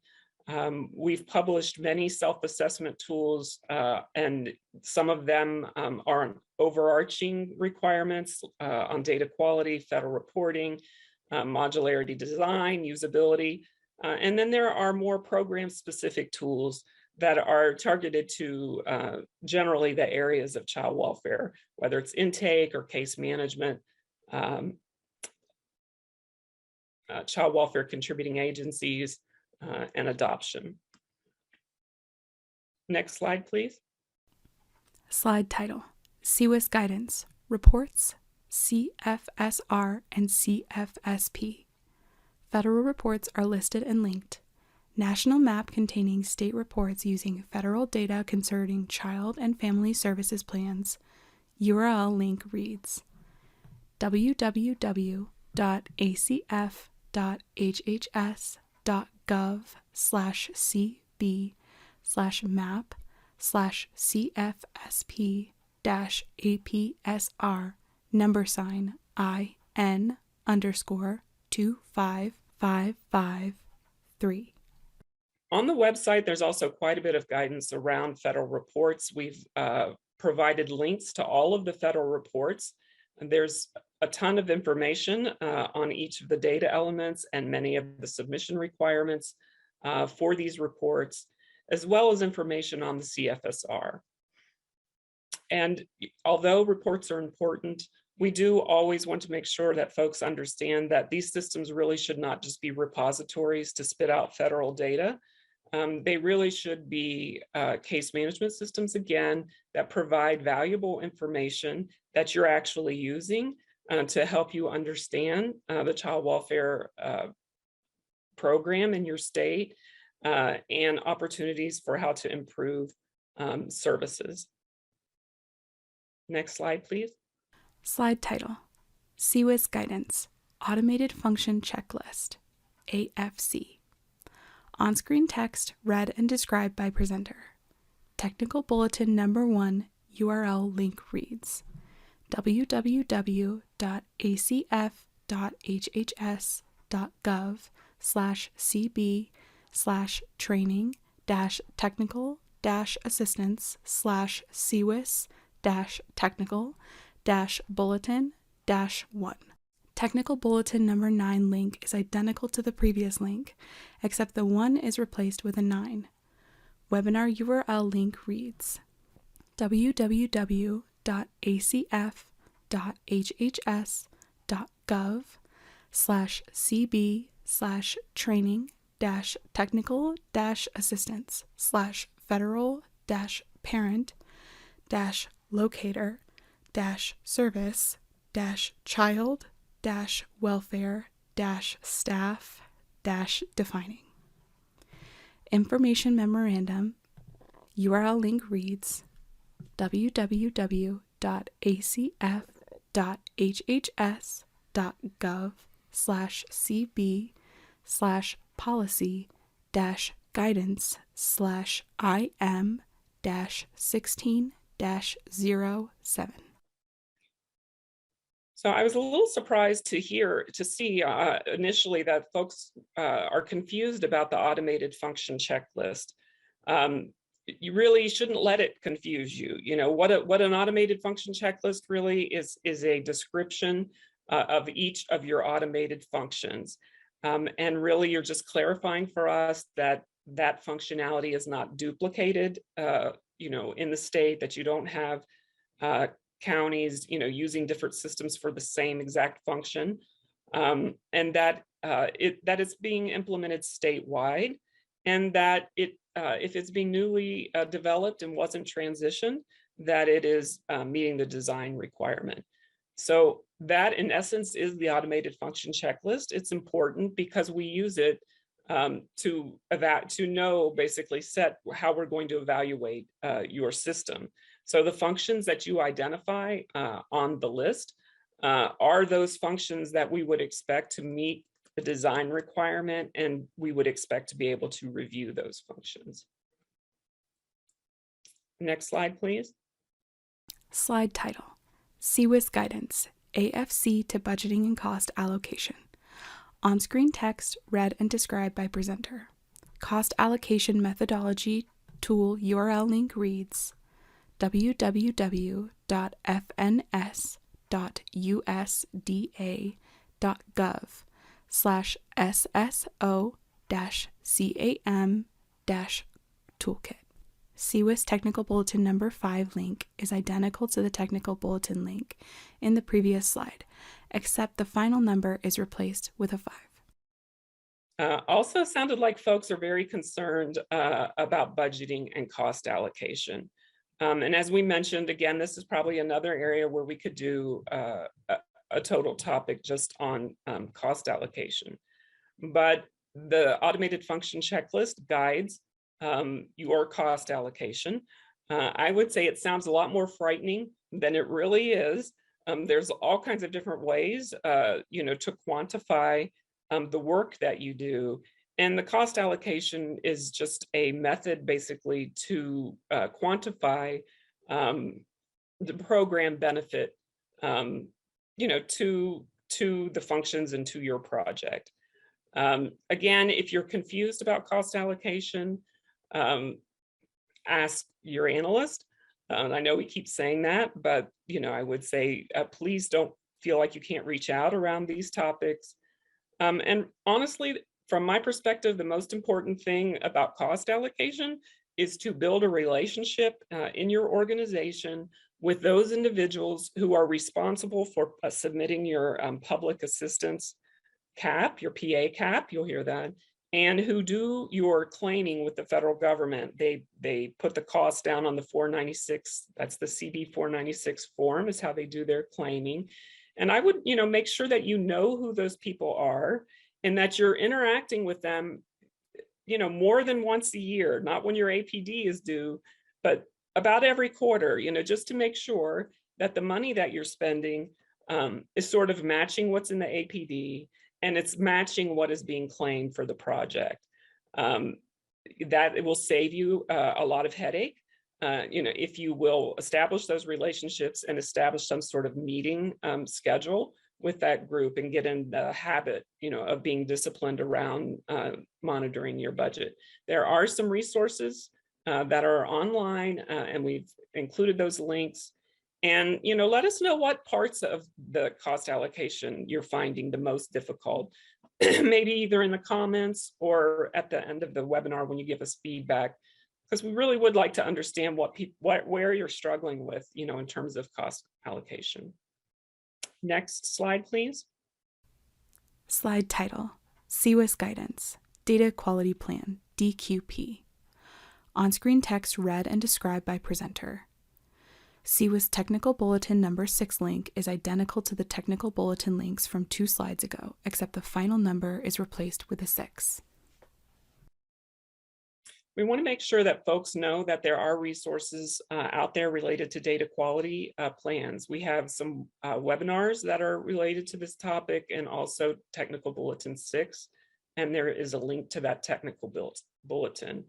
We've published many self-assessment tools, and some of them are on overarching requirements on data quality, federal reporting, modularity design, usability. And then there are more program-specific tools that are targeted to generally the areas of child welfare, whether it's intake or case management, child welfare contributing agencies, and adoption. Next slide, please. Slide title: CWIS Guidance, Reports, CFSR and CFSP. Federal reports are listed and linked. National map containing state reports using federal data concerning child and family services plans. URL link reads www.hhs.gov/cb/map/CFSP-APSR $IN_25553. On the website, there's also quite a bit of guidance around federal reports. We've provided links to all of the federal reports. And there's a ton of information on each of the data elements and many of the submission requirements for these reports, as well as information on the CFSR. And although reports are important, we do always want to make sure that folks understand that these systems really should not just be repositories to spit out federal data. They really should be case management systems, again, that provide valuable information that you're actually using to help you understand the child welfare program in your state and opportunities for how to improve services. Next slide, please. Slide title: CWIS Guidance, Automated Function Checklist, AFC. On-screen text read and described by presenter. Technical Bulletin number 1 URL link reads www.acf.hhs.gov/cb/training-technical-assistance/CWIS-technical-bulletin-1. Technical Bulletin number 9 link is identical to the previous link, except the 1 is replaced with a 9. Webinar URL link reads www.acf.hhs.gov/cb/training-federal-parent-locator-service-child-welfare-staff-defining. Information memorandum URL link reads www.acf.hhs.gov/cb/policy-IM-16-07. So I was a little surprised to see initially that folks are confused about the automated function checklist. You really shouldn't let it confuse you. You know, what an automated function checklist really is a description of each of your automated functions. And really you're just clarifying for us that that functionality is not duplicated, you know, in the state, that you don't have counties, you know, using different systems for the same exact function, and that that it's being implemented statewide, and that if it's being newly developed and wasn't transitioned, that it is meeting the design requirement. So that, in essence, is the automated function checklist. It's important because we use it to know, basically set how we're going to evaluate your system. So the functions that you identify on the list are those functions that we would expect to meet the design requirement, and we would expect to be able to review those functions. Next slide, please. Slide title: CWIS Guidance, AFC to Budgeting and Cost Allocation. On-screen text read and described by presenter. Cost allocation methodology tool URL link reads www.fns.usda.gov/sso-cam-toolkit. CWIS Technical Bulletin number 5 link is identical to the Technical Bulletin link in the previous slide, except the final number is replaced with a 5. Also sounded like folks are very concerned about budgeting and cost allocation. And as we mentioned, again, this is probably another area where we could do a total topic just on cost allocation. But the automated function checklist guides your cost allocation. I would say it sounds a lot more frightening than it really is. There's all kinds of different ways, you know, to quantify the work that you do. And the cost allocation is just a method basically to quantify the program benefit, you know, to the functions and to your project. Again, if you're confused about cost allocation, ask your analyst. I know we keep saying that, but you know, I would say please don't feel like you can't reach out around these topics. And honestly, from my perspective, the most important thing about cost allocation is to build a relationship in your organization with those individuals who are responsible for submitting your public assistance cap, your PA cap, you'll hear that, and who do your claiming with the federal government. They put the cost down on the 496, that's the CB 496 form is how they do their claiming. And I would, you know, make sure that you know who those people are and that you're interacting with them, you know, more than once a year, not when your APD is due, but about every quarter, you know, just to make sure that the money that you're spending is sort of matching what's in the APD and it's matching what is being claimed for the project. That it will save you a lot of headache. You know, if you will establish those relationships and establish some sort of meeting schedule with that group and get in the habit, you know, of being disciplined around monitoring your budget. There are some resources that are online and we've included those links And, let us know what parts of the cost allocation you're finding the most difficult, maybe either in the comments or at the end of the webinar when you give us feedback, because we really would like to understand where you're struggling with, in terms of cost allocation. Next slide, please. Slide title, CWIS Guidance, Data Quality Plan, DQP. On-screen text read and described by presenter. CWIS Technical Bulletin number 6 link is identical to the technical bulletin links from 2 slides ago, except the final number is replaced with a 6. We want to make sure that folks know that there are resources out there related to data quality plans. We have some webinars that are related to this topic and also Technical Bulletin 6, and there is a link to that technical bulletin.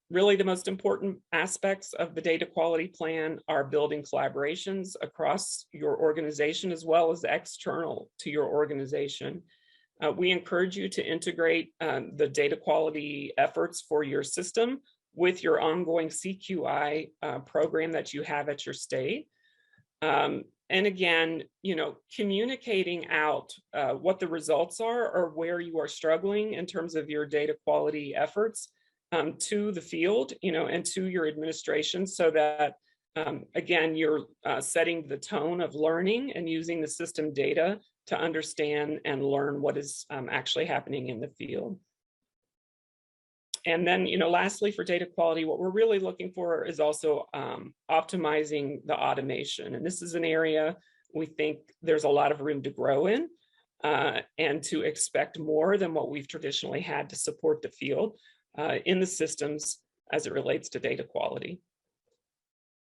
Really, the most important aspects of the data quality plan are building collaborations across your organization as well as external to your organization. We encourage you to integrate the data quality efforts for your system with your ongoing CQI program that you have at your state. And again, communicating out what the results are or where you are struggling in terms of your data quality efforts to the field, and to your administration, so that, again, you're setting the tone of learning and using the system data to understand and learn what is actually happening in the field. And then, lastly, for data quality, what we're really looking for is also optimizing the automation. And this is an area we think there's a lot of room to grow in and to expect more than what we've traditionally had to support the field in the systems as it relates to data quality.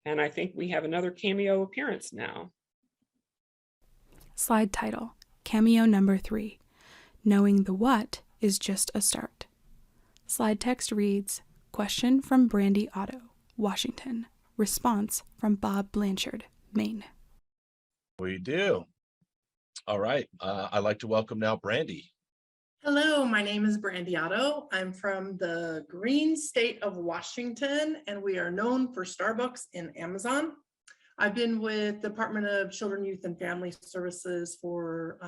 And I think we have another cameo appearance now. Slide title, Cameo number 3, Knowing the What is Just a Start. Slide text reads, question from Brandy Otto, Washington. Response from Bob Blanchard, Maine. We do. All right. I'd like to welcome now Brandy. Hello, my name is Brandy Otto. I'm from the green state of Washington, and we are known for Starbucks and Amazon. I've been with Department of Children, Youth, and Family Services for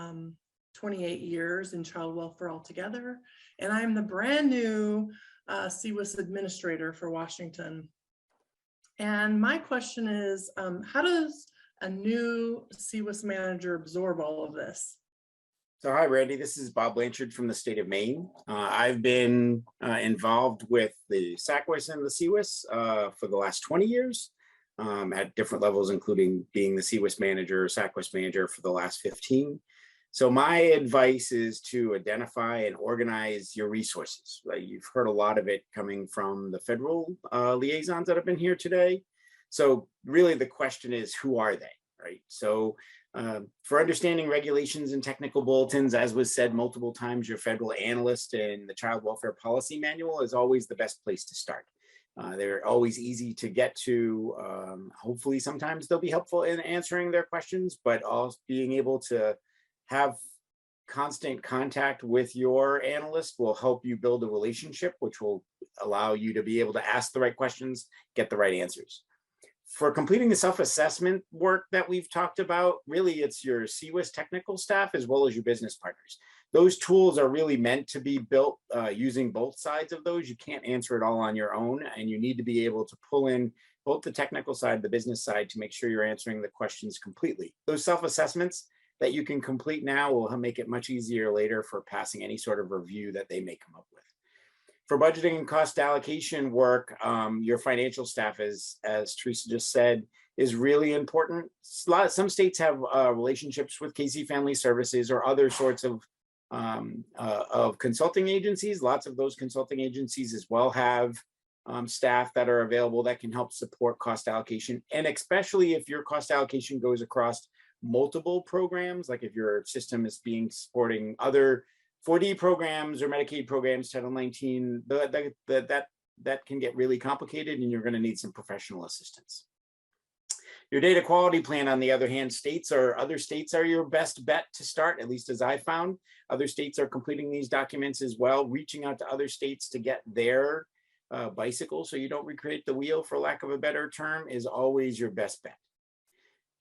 28 years in child welfare altogether, and I'm the brand new CWIS administrator for Washington. And my question is, how does a new CWIS manager absorb all of this? So hi, Randy. This is Bob Blanchard from the state of Maine. I've been involved with the SACWIS and the CWIS for the last 20 years at different levels, including being the CWIS manager, SACWIS manager for the last 15. So my advice is to identify and organize your resources. You've heard a lot of it coming from the federal liaisons that have been here today. So really the question is, who are they, right? So for understanding regulations and technical bulletins, as was said multiple times, your federal analyst and the Child Welfare Policy Manual is always the best place to start. They're always easy to get to. Hopefully sometimes they'll be helpful in answering their questions, but also being able to have constant contact with your analyst will help you build a relationship, which will allow you to be able to ask the right questions, get the right answers. For completing the self-assessment work that we've talked about, really it's your CWIS technical staff as well as your business partners. Those tools are really meant to be built using both sides of those. You can't answer it all on your own, and you need to be able to pull in both the technical side, the business side, to make sure you're answering the questions completely. Those self-assessments that you can complete now will make it much easier later for passing any sort of review that they may come up with. For budgeting and cost allocation work, your financial staff, as Teresa just said, is really important. Some states have relationships with Casey Family Services or other sorts of consulting agencies. Lots of those consulting agencies as well have staff that are available that can help support cost allocation. And especially if your cost allocation goes across multiple programs, like if your system is supporting other 4D programs or Medicaid programs, Title 19, that can get really complicated and you're going to need some professional assistance. Your data quality plan, on the other hand, other states are your best bet to start, at least as I found. Other states are completing these documents as well, reaching out to other states to get their bicycle so you don't recreate the wheel, for lack of a better term, is always your best bet.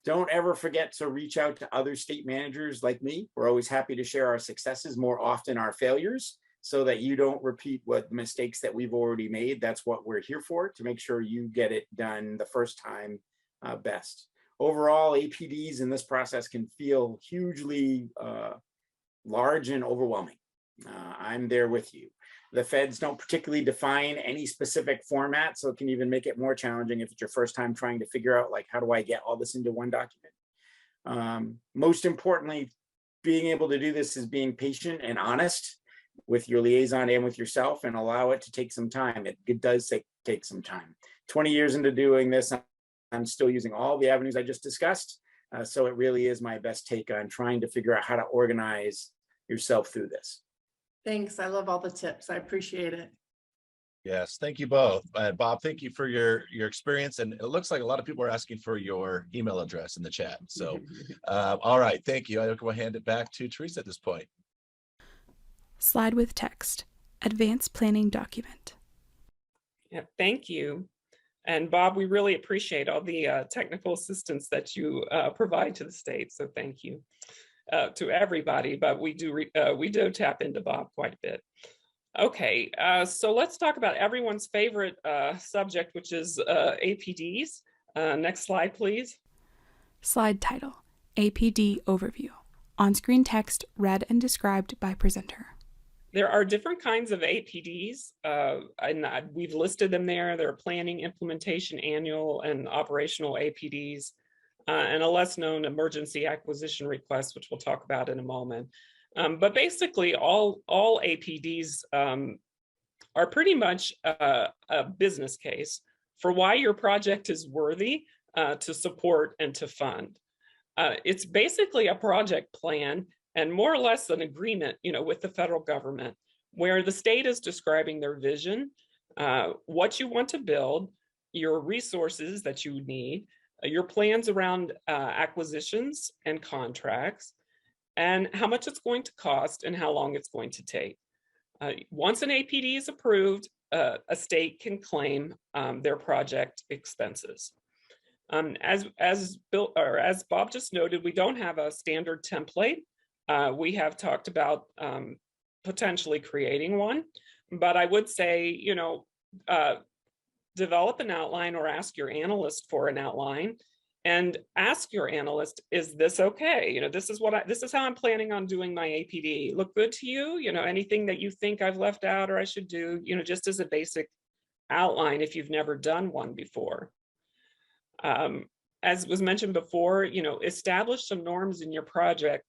Don't ever forget to reach out to other state managers like me. We're always happy to share our successes, more often our failures, so that you don't repeat what mistakes that we've already made. That's what we're here for, to make sure you get it done the first time best. Overall, APDs in this process can feel hugely large and overwhelming. I'm there with you. The feds don't particularly define any specific format, so it can even make it more challenging if it's your first time trying to figure out, like, how do I get all this into one document? Most importantly, being able to do this is being patient and honest with your liaison and with yourself, and allow it to take some time. It does take some time. 20 years into doing this, I'm still using all the avenues I just discussed. So it really is my best take on trying to figure out how to organize yourself through this. Thanks. I love all the tips. I appreciate it. Yes, thank you both. Bob, thank you for your experience. And it looks like a lot of people are asking for your email address in the chat. So, all right, thank you. I will hand it back to Teresa at this point. Slide with text, advanced planning document. Yeah, thank you. And Bob, we really appreciate all the technical assistance that you provide to the state. So thank you to everybody, but we do tap into Bob quite a bit. Okay, so let's talk about everyone's favorite subject, which is APDs. Next slide, please. Slide title, APD overview. On-screen text read and described by presenter. There are different kinds of APDs, and we've listed them there. There are planning, implementation, annual, and operational APDs, and a less known emergency acquisition request, which we'll talk about in a moment. But basically, all APDs are pretty much a business case for why your project is worthy to support and to fund. It's basically a project plan and more or less an agreement, with the federal government, where the state is describing their vision, what you want to build, your resources that you need, your plans around acquisitions and contracts, and how much it's going to cost and how long it's going to take. Once an APD is approved, a state can claim their project expenses. As Bob just noted, we don't have a standard template. We have talked about potentially creating one, but I would say, develop an outline or ask your analyst for an outline, and ask your analyst, is this okay? This is how I'm planning on doing my APD. Look good to you? Anything that you think I've left out or I should do, just as a basic outline if you've never done one before. As was mentioned before, establish some norms in your project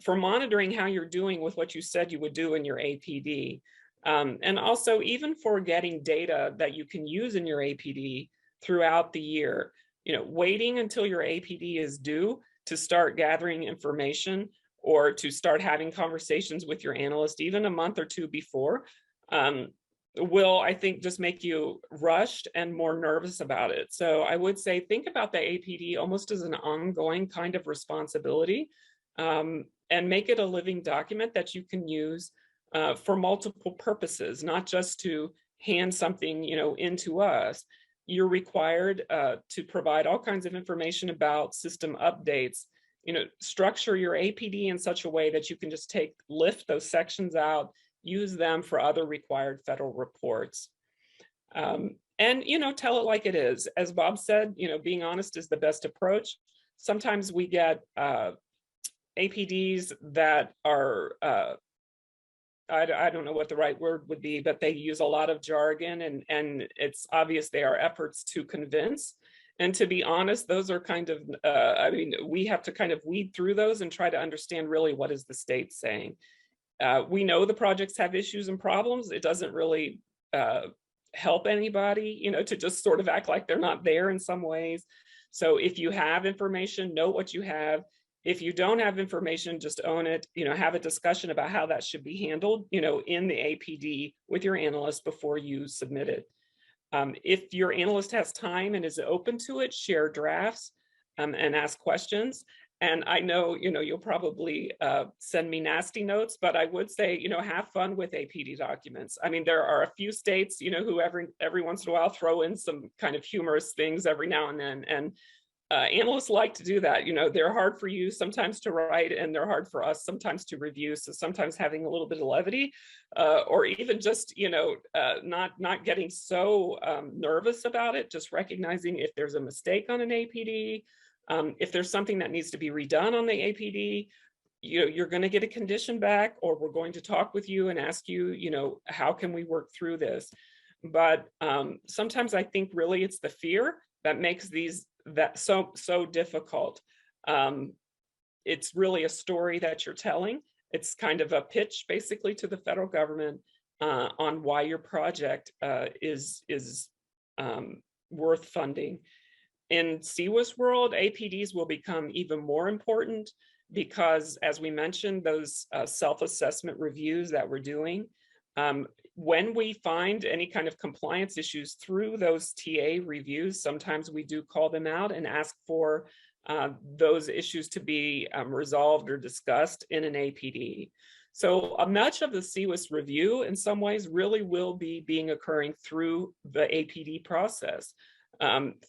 for monitoring how you're doing with what you said you would do in your APD. And also even for getting data that you can use in your APD throughout the year. Waiting until your APD is due to start gathering information or to start having conversations with your analyst, even a month or two before, will, I think, just make you rushed and more nervous about it. So I would say, think about the APD almost as an ongoing kind of responsibility, and make it a living document that you can use for multiple purposes, not just to hand something, into us. You're required to provide all kinds of information about system updates, structure your APD in such a way that you can just lift those sections out, use them for other required federal reports. And, tell it like it is. As Bob said, being honest is the best approach. Sometimes we get APDs that are, I don't know what the right word would be, but they use a lot of jargon, and it's obvious they are efforts to convince. And to be honest, those are kind of, we have to kind of weed through those and try to understand really what is the state saying. We know the projects have issues and problems. It doesn't really help anybody, to just sort of act like they're not there in some ways. So if you have information, know what you have. If you don't have information, just own it, have a discussion about how that should be handled, in the APD with your analyst before you submit it. If your analyst has time and is open to it, share drafts and ask questions. And I know, you'll probably send me nasty notes, but I would say, have fun with APD documents. I mean, there are a few states, who every once in a while throw in some kind of humorous things every now and then. And analysts like to do that. You know, they're hard for you sometimes to write, and they're hard for us sometimes to review. So sometimes having a little bit of levity, or even just, you know, not getting so nervous about it, just recognizing if there's a mistake on an APD, if there's something that needs to be redone on the APD, you know, you're going to get a condition back, or we're going to talk with you and ask you, you know, how can we work through this? But sometimes I think really it's the fear that makes these so difficult. It's really a story that you're telling. It's kind of a pitch basically to the federal government on why your project is worth funding. In CWIS world, APDs will become even more important because, as we mentioned, those self-assessment reviews that we're doing, when we find any kind of compliance issues through those TA reviews, sometimes we do call them out and ask for those issues to be resolved or discussed in an APD. So much of the CWIS review in some ways really will be occurring through the APD process,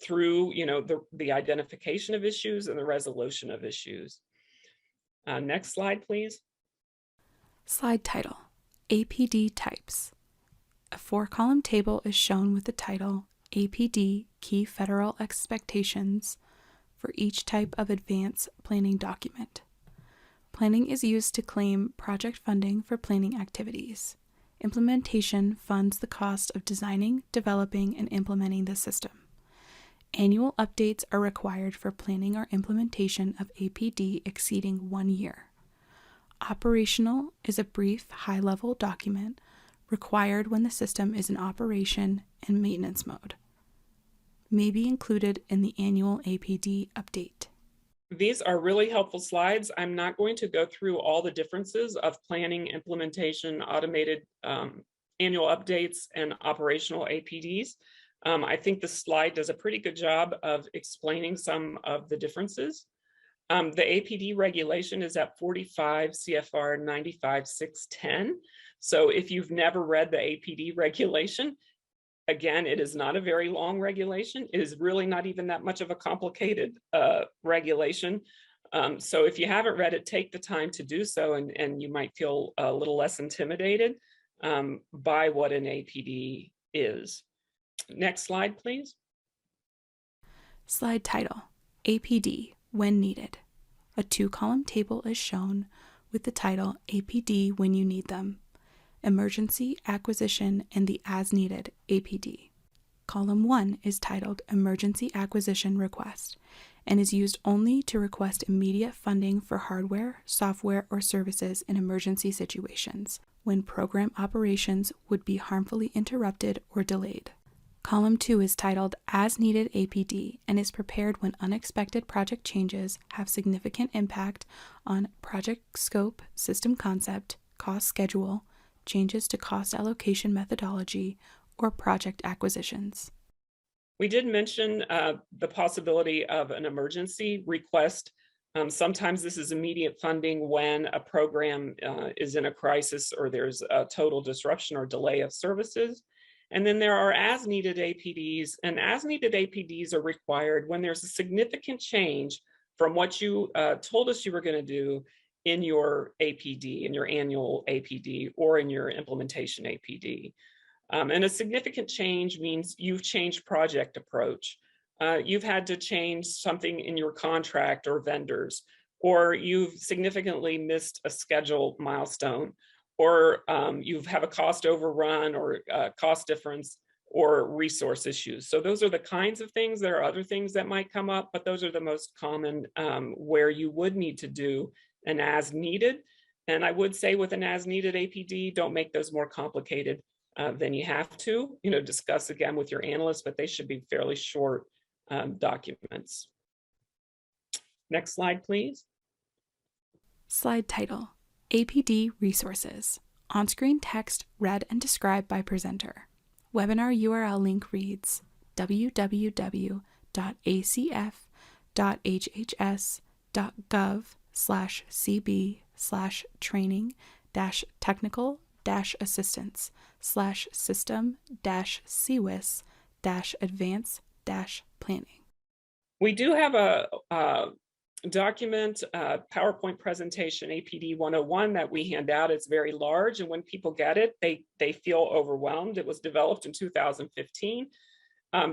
through, you know, the identification of issues and the resolution of issues. Next slide, please. Slide title, APD types. A 4-column table is shown with the title APD Key Federal Expectations for each type of advance planning document. Planning is used to claim project funding for planning activities. Implementation funds the cost of designing, developing, and implementing the system. Annual updates are required for planning or implementation of APD exceeding 1 year. Operational is a brief, high-level document required when the system is in operation and maintenance mode. May be included in the annual APD update. These are really helpful slides. I'm not going to go through all the differences of planning, implementation, automated annual updates, and operational APDs. I think the slide does a pretty good job of explaining some of the differences. The APD regulation is at 45 CFR 95-610. So if you've never read the APD regulation, again, it is not a very long regulation. It is really not even that much of a complicated regulation. So if you haven't read it, take the time to do so, and you might feel a little less intimidated by what an APD is. Next slide, please. Slide title, APD When Needed. A 2-column table is shown with the title APD When You Need Them. Emergency Acquisition and the As Needed APD. Column 1 is titled Emergency Acquisition Request and is used only to request immediate funding for hardware, software, or services in emergency situations when program operations would be harmfully interrupted or delayed. Column 2 is titled As Needed APD and is prepared when unexpected project changes have significant impact on project scope, system concept, cost schedule, changes to cost allocation methodology, or project acquisitions. We did mention the possibility of an emergency request. Sometimes this is immediate funding when a program is in a crisis or there's a total disruption or delay of services. And then there are as-needed APDs, and as-needed APDs are required when there's a significant change from what you told us you were going to do in your APD, in your annual APD, or in your implementation APD. And a significant change means you've changed project approach. You've had to change something in your contract or vendors, or you've significantly missed a schedule milestone, or you have a cost overrun or cost difference or resource issues. So those are the kinds of things. There are other things that might come up, but those are the most common where you would need to do an as needed. And I would say with an as needed APD, don't make those more complicated than you have to. You know, discuss again with your analyst, but they should be fairly short documents. Next slide, please. Slide title, APD Resources. On-screen text read and described by presenter. Webinar URL link reads www.acf.hhs.gov/cb/training-technical-assistance/system-CWIS-advance-planning. We do have a document, PowerPoint presentation, APD 101, that we hand out. It's very large, and when people get it, they feel overwhelmed. It was developed in 2015.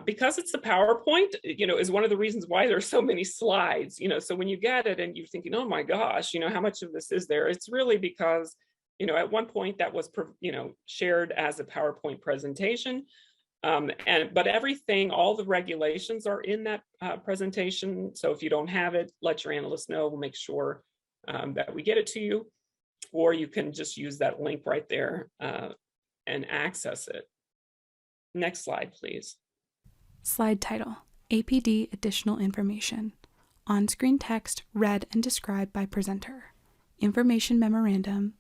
Because it's a PowerPoint, is one of the reasons why there's so many slides, so when you get it and you're thinking, oh my gosh, how much of this is there? It's really because, at one point that was, shared as a PowerPoint presentation. But everything, all the regulations are in that presentation. So if you don't have it, let your analyst know. We'll make sure that we get it to you, or you can just use that link right there and access it. Next slide, please. Slide title, APD Additional Information. On-screen text read and described by presenter. Information Memorandum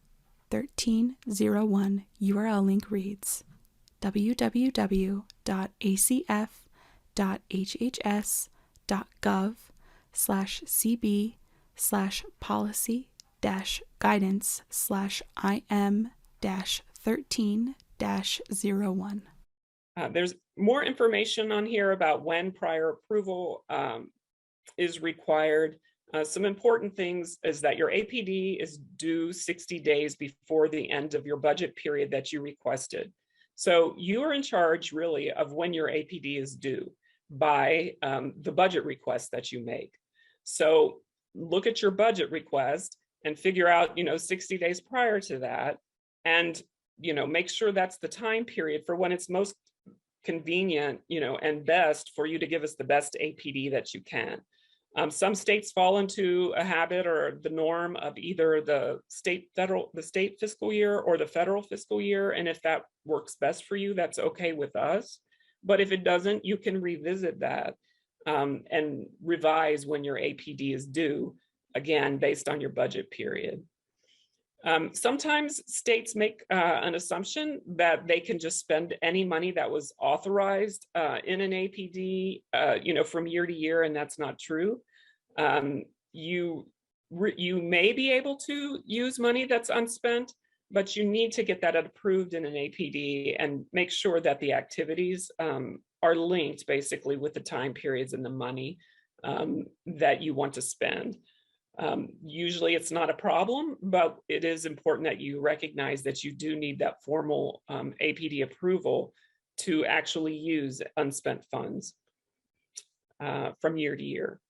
1301 URL link reads www.acf.hhs.gov/cb/policy-guidance/IM-13-01. There's more information on here about when prior approval is required. Some important things is that your APD is due 60 days before the end of your budget period that you requested. So you are in charge really of when your APD is due by the budget request that you make. So look at your budget request and figure out, 60 days prior to that, and, make sure that's the time period for when it's most convenient, and best for you to give us the best APD that you can. Some states fall into a habit or the norm of either the state fiscal year or the federal fiscal year. And if that works best for you, that's okay with us. But if it doesn't, you can revisit that and revise when your APD is due, again, based on your budget period. Sometimes states make an assumption that they can just spend any money that was authorized in an APD, from year to year, and that's not true. You may be able to use money that's unspent, but you need to get that approved in an APD and make sure that the activities are linked basically with the time periods and the money that you want to spend. Usually it's not a problem, but it is important that you recognize that you do need that formal APD approval to actually use unspent funds from year to year.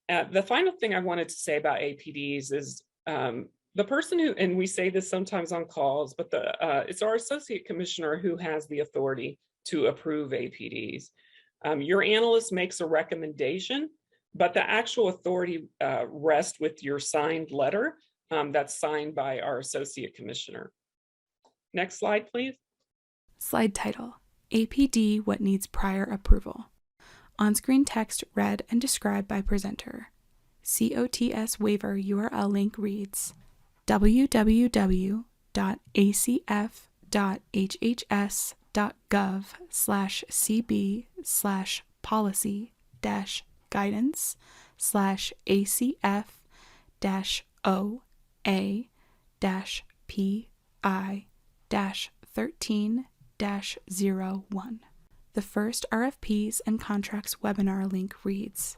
The final thing I wanted to say about APDs is the person who, and we say this sometimes on calls, but it's our associate commissioner who has the authority to approve APDs. Your analyst makes a recommendation, but the actual authority rests with your signed letter that's signed by our associate commissioner. Next slide, please. Slide title, APD What Needs Prior Approval. On-screen text read and described by presenter. COTS waiver URL link reads www.acf.hhs.gov/CB/policy-OA-PI-13-01. The first RFPs and contracts webinar link reads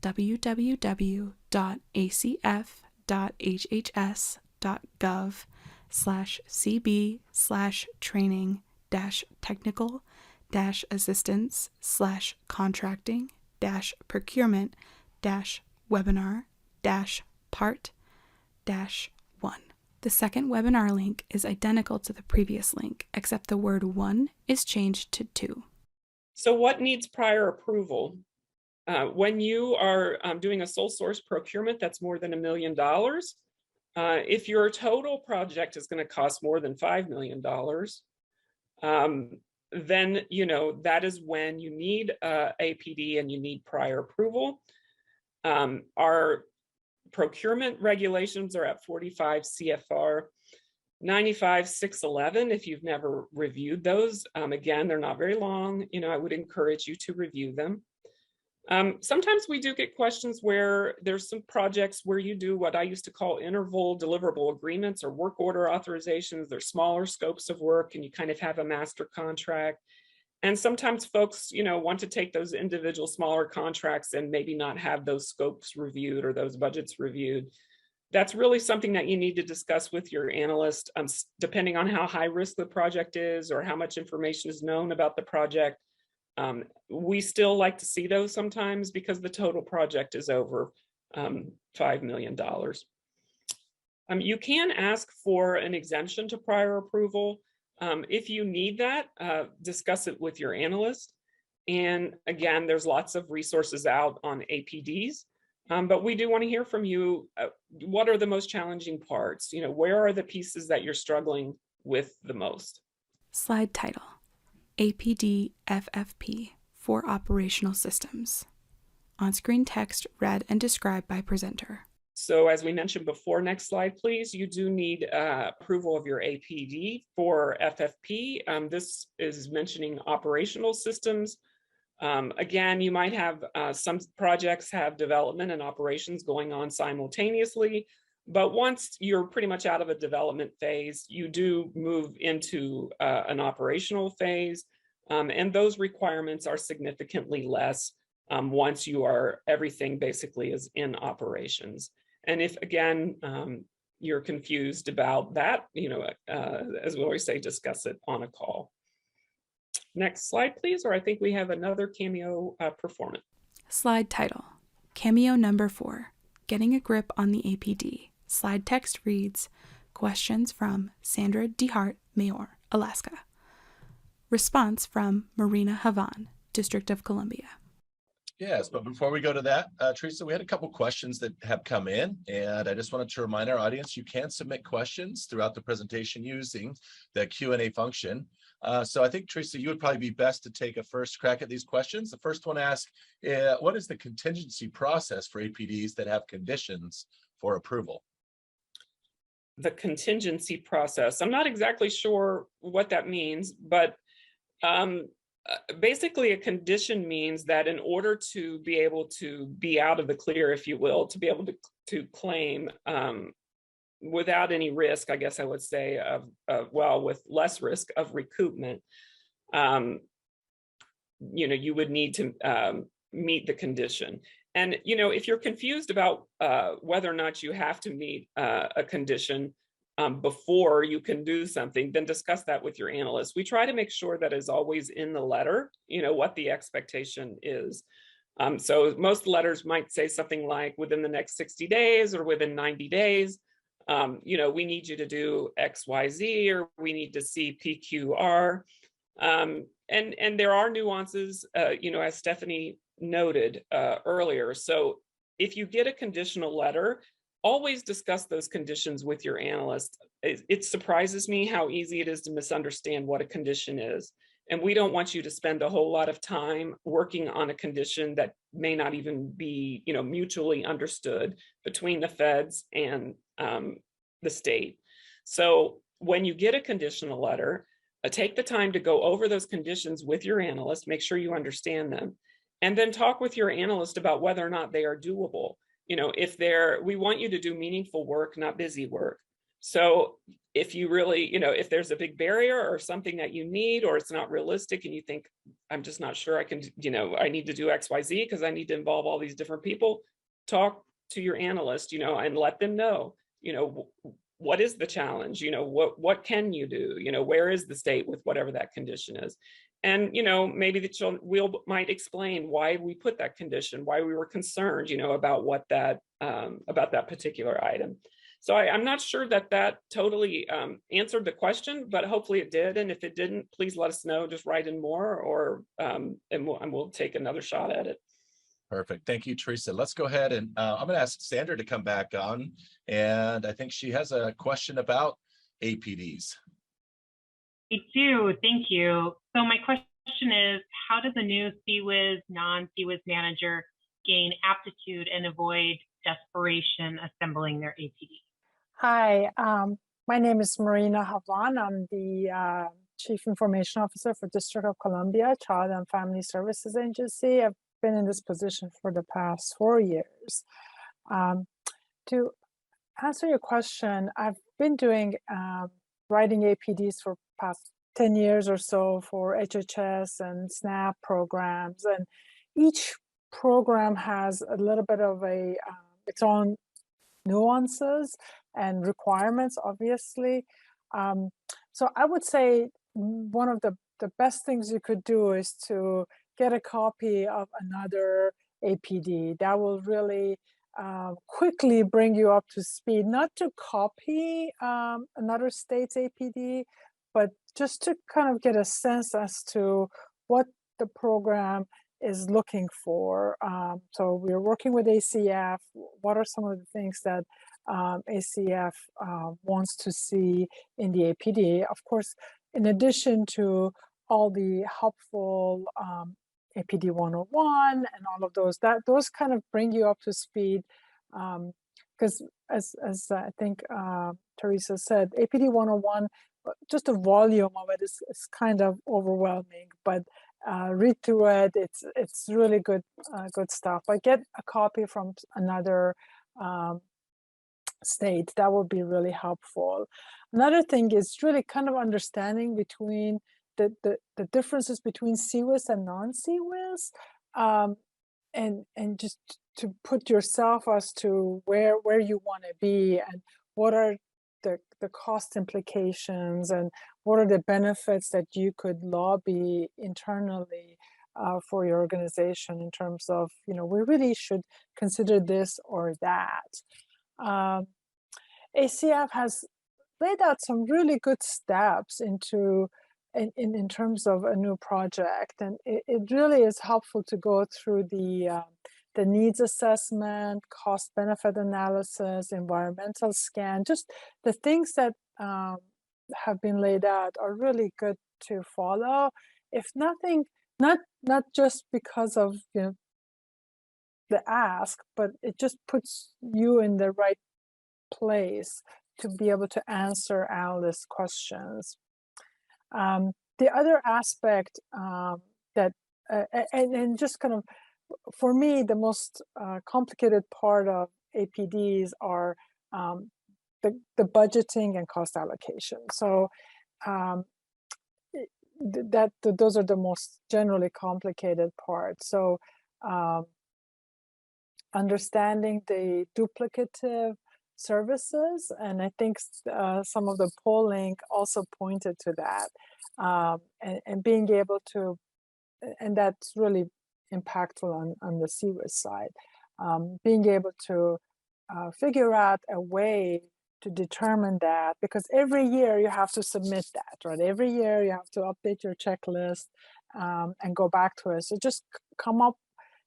www.acf.hhs.gov/CB/training-webinar-part-1. The second webinar link is identical to the previous link, except the word 1 is changed to 2. So what needs prior approval? When you are doing a sole source procurement that's more than $1 million, if your total project is going to cost more than $5 million, then that is when you need APD and you need prior approval. Our procurement regulations are at 45 CFR 95-611. If you've never reviewed those, again, they're not very long. I would encourage you to review them. Sometimes we do get questions where there's some projects where you do what I used to call interval deliverable agreements or work order authorizations. They're smaller scopes of work and you kind of have a master contract. And sometimes folks, want to take those individual smaller contracts and maybe not have those scopes reviewed or those budgets reviewed. That's really something that you need to discuss with your analyst, depending on how high risk the project is or how much information is known about the project. We still like to see those sometimes because the total project is over $5 million. You can ask for an exemption to prior approval. If you need that, discuss it with your analyst. And again, there's lots of resources out on APDs, but we do want to hear from you. What are the most challenging parts? Where are the pieces that you're struggling with the most? Slide title, APD FFP for operational systems. On-screen text read and described by presenter. So as we mentioned before, next slide, please. You do need approval of your APD for FFP. This is mentioning operational systems. Again, you might have some projects have development and operations going on simultaneously, but once you're pretty much out of a development phase, you do move into an operational phase, and those requirements are significantly less once everything basically is in operations. And if, again, you're confused about that, as we always say, discuss it on a call. Next slide, please, or I think we have another Cameo performance. Slide title, Cameo number 4, Getting a Grip on the APD. Slide text reads, questions from Sandra DeHart, Mayor, Alaska. Response from Marina Havan, District of Columbia. Yes, but before we go to that, Teresa, we had a couple questions that have come in, and I just wanted to remind our audience, you can submit questions throughout the presentation using the Q&A function. So I think, Teresa, you would probably be best to take a first crack at these questions. The first one asks, what is the contingency process for APDs that have conditions for approval? The contingency process. I'm not exactly sure what that means, but basically a condition means that in order to be able to be out of the clear, if you will, to be able to claim without any risk, I guess I would say, with less risk of recoupment, you would need to meet the condition. And, if you're confused about whether or not you have to meet a condition before you can do something, then discuss that with your analyst. We try to make sure that is always in the letter, what the expectation is. So most letters might say something like within the next 60 days or within 90 days, we need you to do X, Y, Z, or we need to see PQR. And there are nuances, as Stephanie noted earlier. So if you get a conditional letter, always discuss those conditions with your analyst. It surprises me how easy it is to misunderstand what a condition is. And we don't want you to spend a whole lot of time working on a condition that may not even be, mutually understood between the feds and the state. So when you get a conditional letter, take the time to go over those conditions with your analyst, make sure you understand them, and then talk with your analyst about whether or not they are doable. We want you to do meaningful work, not busy work. So if you really, if there's a big barrier or something that you need, or it's not realistic and you think, I'm just not sure I can, I need to do X, Y, Z because I need to involve all these different people, talk to your analyst, and let them know, what is the challenge? What can you do? Where is the state with whatever that condition is? And, maybe might explain why we put that condition, why we were concerned, about what about that particular item. So I'm not sure that totally answered the question, but hopefully it did. And if it didn't, please let us know, just write in more, or and we'll take another shot at it. Perfect. Thank you, Teresa. Let's go ahead and I'm going to ask Sandra to come back on. And I think she has a question about APDs. I do. Thank you. So my question is, how does a new CWIS, non-CWIS manager gain aptitude and avoid desperation assembling their APD? Hi, my name is Marina Havan. I'm the Chief Information Officer for District of Columbia Child and Family Services Agency. I've been in this position for the past 4 years. To answer your question, I've been doing writing APDs for past 10 years or so for HHS and SNAP programs, and each program has a little bit of its own nuances and requirements, obviously. So I would say one of the best things you could do is to get a copy of another APD. That will really quickly bring you up to speed, not to copy another state's APD, but just to kind of get a sense as to what the program is looking for. So we're working with ACF. What are some of the things that ACF wants to see in the APD? Of course, in addition to all the helpful APD 101 and all of those, those kind of bring you up to speed. Because as I think Teresa said, APD 101, just the volume of it is kind of overwhelming, but read through it. It's really good stuff. I get a copy from another state. That would be really helpful. Another thing is really kind of understanding between the differences between CWIS and non-CWIS, and just to put yourself as to where you want to be and what are the cost implications and what are the benefits that you could lobby internally for your organization in terms of, we really should consider this or that. ACF has laid out some really good steps in terms of a new project, and it really is helpful to go through the needs assessment, cost benefit analysis, environmental scan, just the things that have been laid out are really good to follow. If nothing, not just because of the ask, but it just puts you in the right place to be able to answer analyst questions. The other aspect that, and just kind of, for me, the most complicated part of APDs are the budgeting and cost allocation. So those are the most generally complicated parts. So understanding the duplicative services, and I think some of the polling also pointed to that, and being able to, and that's really impactful on the CWIS side, being able to figure out a way to determine that, because every year you have to submit that, right? Every year you have to update your checklist and go back to it. So just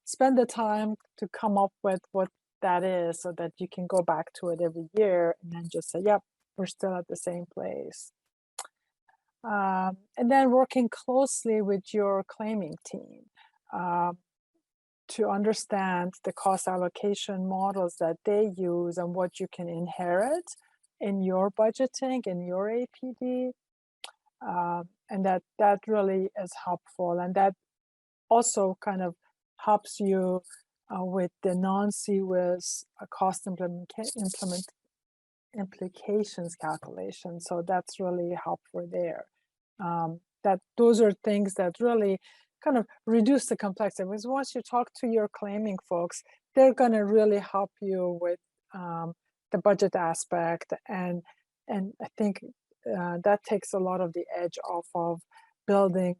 spend the time to come up with what that is so that you can go back to it every year and then just say, yep, we're still at the same place. And then working closely with your claiming team to understand the cost allocation models that they use and what you can inherit in your budgeting, in your APD. And that really is helpful. And that also kind of helps you with the non-CWIS cost implications calculation. So that's really helpful there. Those are things that really kind of reduce the complexity, because once you talk to your claiming folks, they're going to really help you with the budget aspect, and I think that takes a lot of the edge off of building,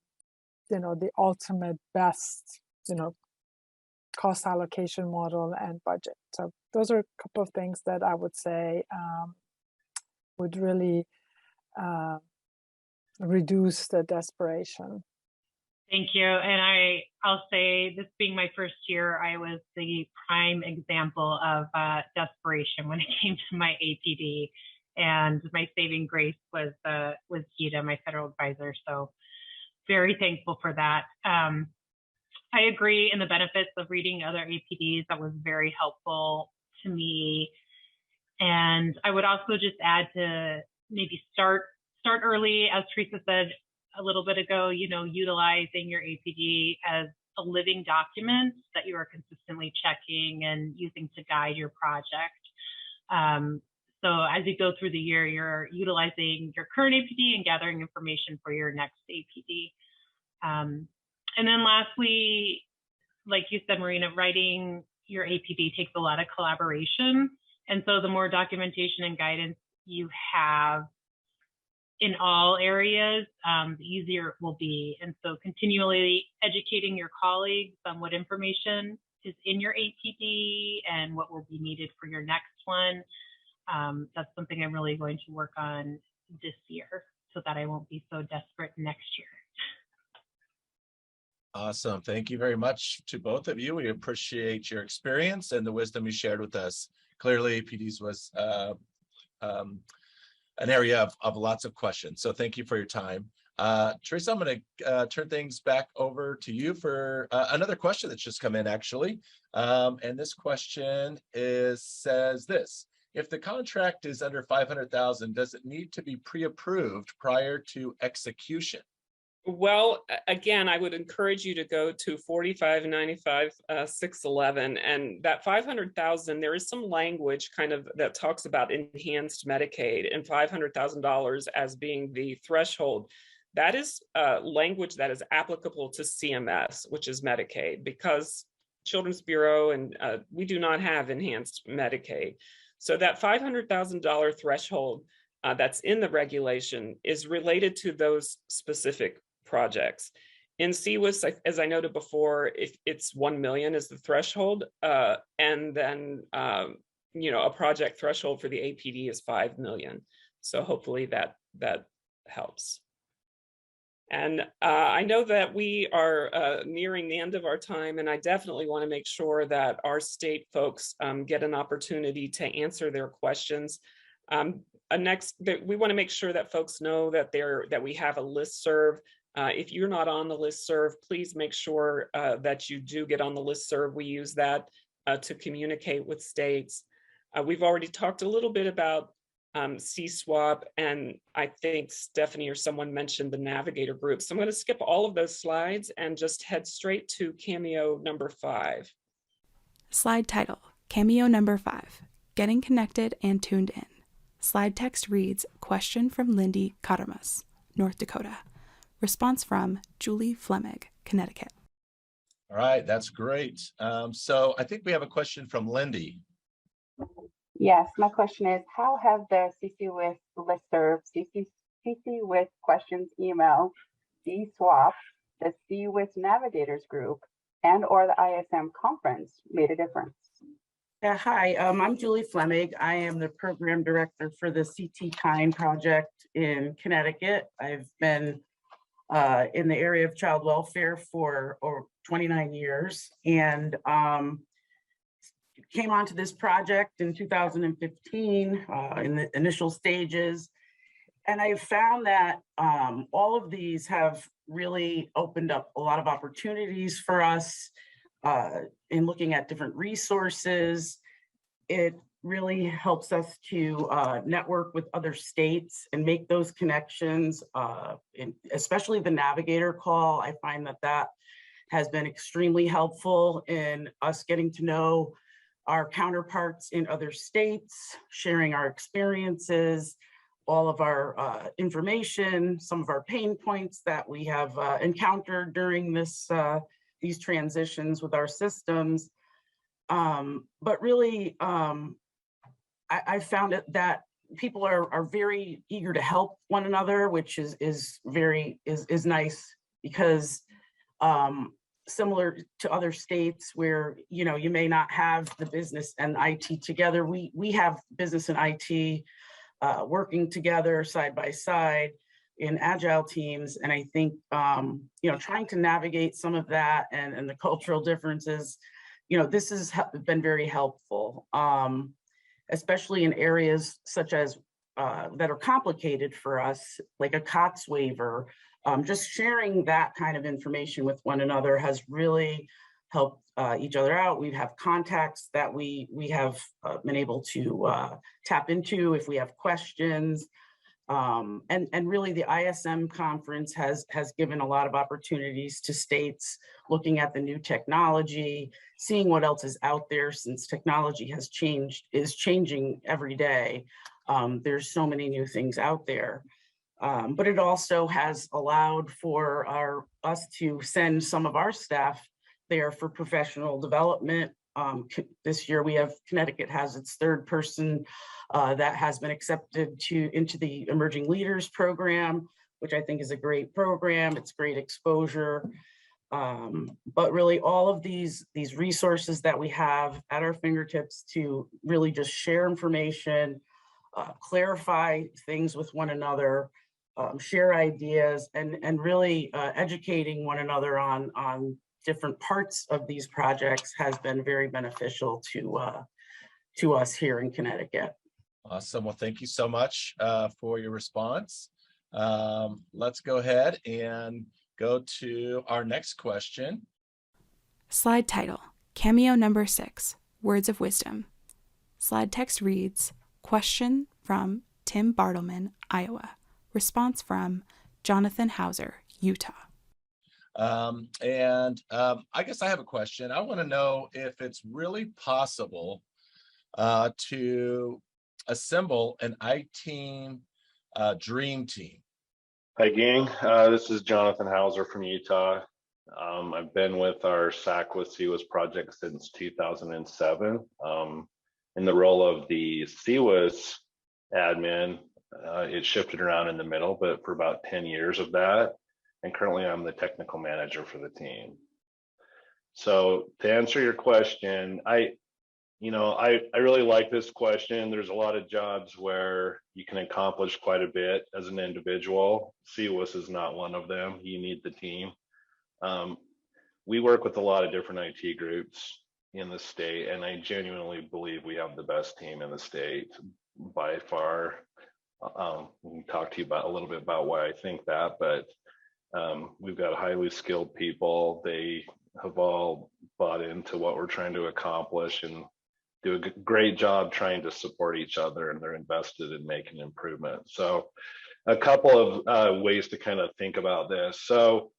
the ultimate best, cost allocation model and budget. So those are a couple of things that I would say would really reduce the desperation. Thank you. And I'll say, this being my first year, I was the prime example of desperation when it came to my APD, and my saving grace was Gita, my federal advisor. So very thankful for that. I agree in the benefits of reading other APDs. That was very helpful to me. And I would also just add to maybe start early, as Teresa said a little bit ago, utilizing your APD as a living document that you are consistently checking and using to guide your project. So as you go through the year, you're utilizing your current APD and gathering information for your next APD. And then lastly, like you said, Marina, writing your APD takes a lot of collaboration. And so the more documentation and guidance you have in all areas, the easier it will be. And so continually educating your colleagues on what information is in your APD and what will be needed for your next one. That's something I'm really going to work on this year so that I won't be so desperate next year. Awesome. Thank you very much to both of you. We appreciate your experience and the wisdom you shared with us. Clearly, APDs was an area of lots of questions. So thank you for your time. Teresa, I'm going to turn things back over to you for another question that's just come in, actually. And this question says this: if the contract is under $500,000, does it need to be pre-approved prior to execution? Well, again, I would encourage you to go to 4595-611, and that 500,000, there is some language kind of that talks about enhanced Medicaid and $500,000 as being the threshold. That is language that is applicable to CMS, which is Medicaid, because Children's Bureau and we do not have enhanced Medicaid. So that $500,000 threshold that's in the regulation is related to those specific projects. In CWIS, as I noted before, if it's 1 million is the threshold, and then a project threshold for the APD is 5 million. So hopefully that helps. And I know that we are nearing the end of our time, and I definitely want to make sure that our state folks get an opportunity to answer their questions. We want to make sure that folks know that we have a listserv. If you're not on the listserv, please make sure that you do get on the listserv. We use that to communicate with states. We've already talked a little bit about CSWAP, and I think Stephanie or someone mentioned the Navigator group. So I'm going to skip all of those slides and just head straight to Cameo number 5. Slide title, Cameo number 5, Getting Connected and Tuned In. Slide text reads, question from Lindy Karamas, North Dakota. Response from Julie Flemig, Connecticut. All right, that's great. So I think we have a question from Lindy. Yes, my question is, how have the CCWIS listserv, CCWIS questions email, DSWAP, the CWIS Navigators group, and or the ISM conference made a difference? Hi, I'm Julie Flemig. I am the program director for the CT Kind project in Connecticut. I've been in the area of child welfare for over 29 years and came onto this project in 2015 in the initial stages. And I found that all of these have really opened up a lot of opportunities for us in looking at different resources. It really helps us to network with other states and make those connections, especially the Navigator call. I find that has been extremely helpful in us getting to know our counterparts in other states, sharing our experiences, all of our information, some of our pain points that we have encountered during these transitions with our systems. But really, I found it that people are very eager to help one another, which is nice because similar to other states where you may not have the business and IT together, we have business and IT working together side by side in agile teams. And I think trying to navigate some of that and the cultural differences, this has been very helpful. Especially in areas such as that are complicated for us, like a COTS waiver. Just sharing that kind of information with one another has really helped each other out. We have contacts that we have been able to tap into if we have questions. And really the ISM conference has given a lot of opportunities to states looking at the new technology, seeing what else is out there since technology is changing every day. There's so many new things out there. But it also has allowed for us to send some of our staff there for professional development. This year Connecticut has its third person that has been accepted into the Emerging Leaders Program, which I think is a great program. It's great exposure. But really all of these resources that we have at our fingertips to really just share information, clarify things with one another, share ideas, and really educating one another on different parts of these projects has been very beneficial to us here in Connecticut. Awesome. Well, thank you so much for your response. Let's go ahead and go to our next question. Slide title, Cameo number 6, Words of Wisdom. Slide text reads, question from Tim Bartleman, Iowa. Response from Jonathan Hauser, Utah. I guess I have a question. I want to know if it's really possible to assemble an I-Team dream team. Hi, gang. This is Jonathan Hauser from Utah. I've been with our SACWIS CWIS project since 2007. In the role of the CWIS admin, it shifted around in the middle, but for about 10 years of that. And currently I'm the technical manager for the team. So to answer your question, I really like this question. There's a lot of jobs where you can accomplish quite a bit as an individual. CWIS is not one of them. You need the team. We work with a lot of different IT groups in the state, and I genuinely believe we have the best team in the state by far. We can talk to you a little bit about why I think that, but we've got highly skilled people. They have all bought into what we're trying to accomplish and do a great job trying to support each other, and they're invested in making improvements. So a couple of ways to kind of think about this. So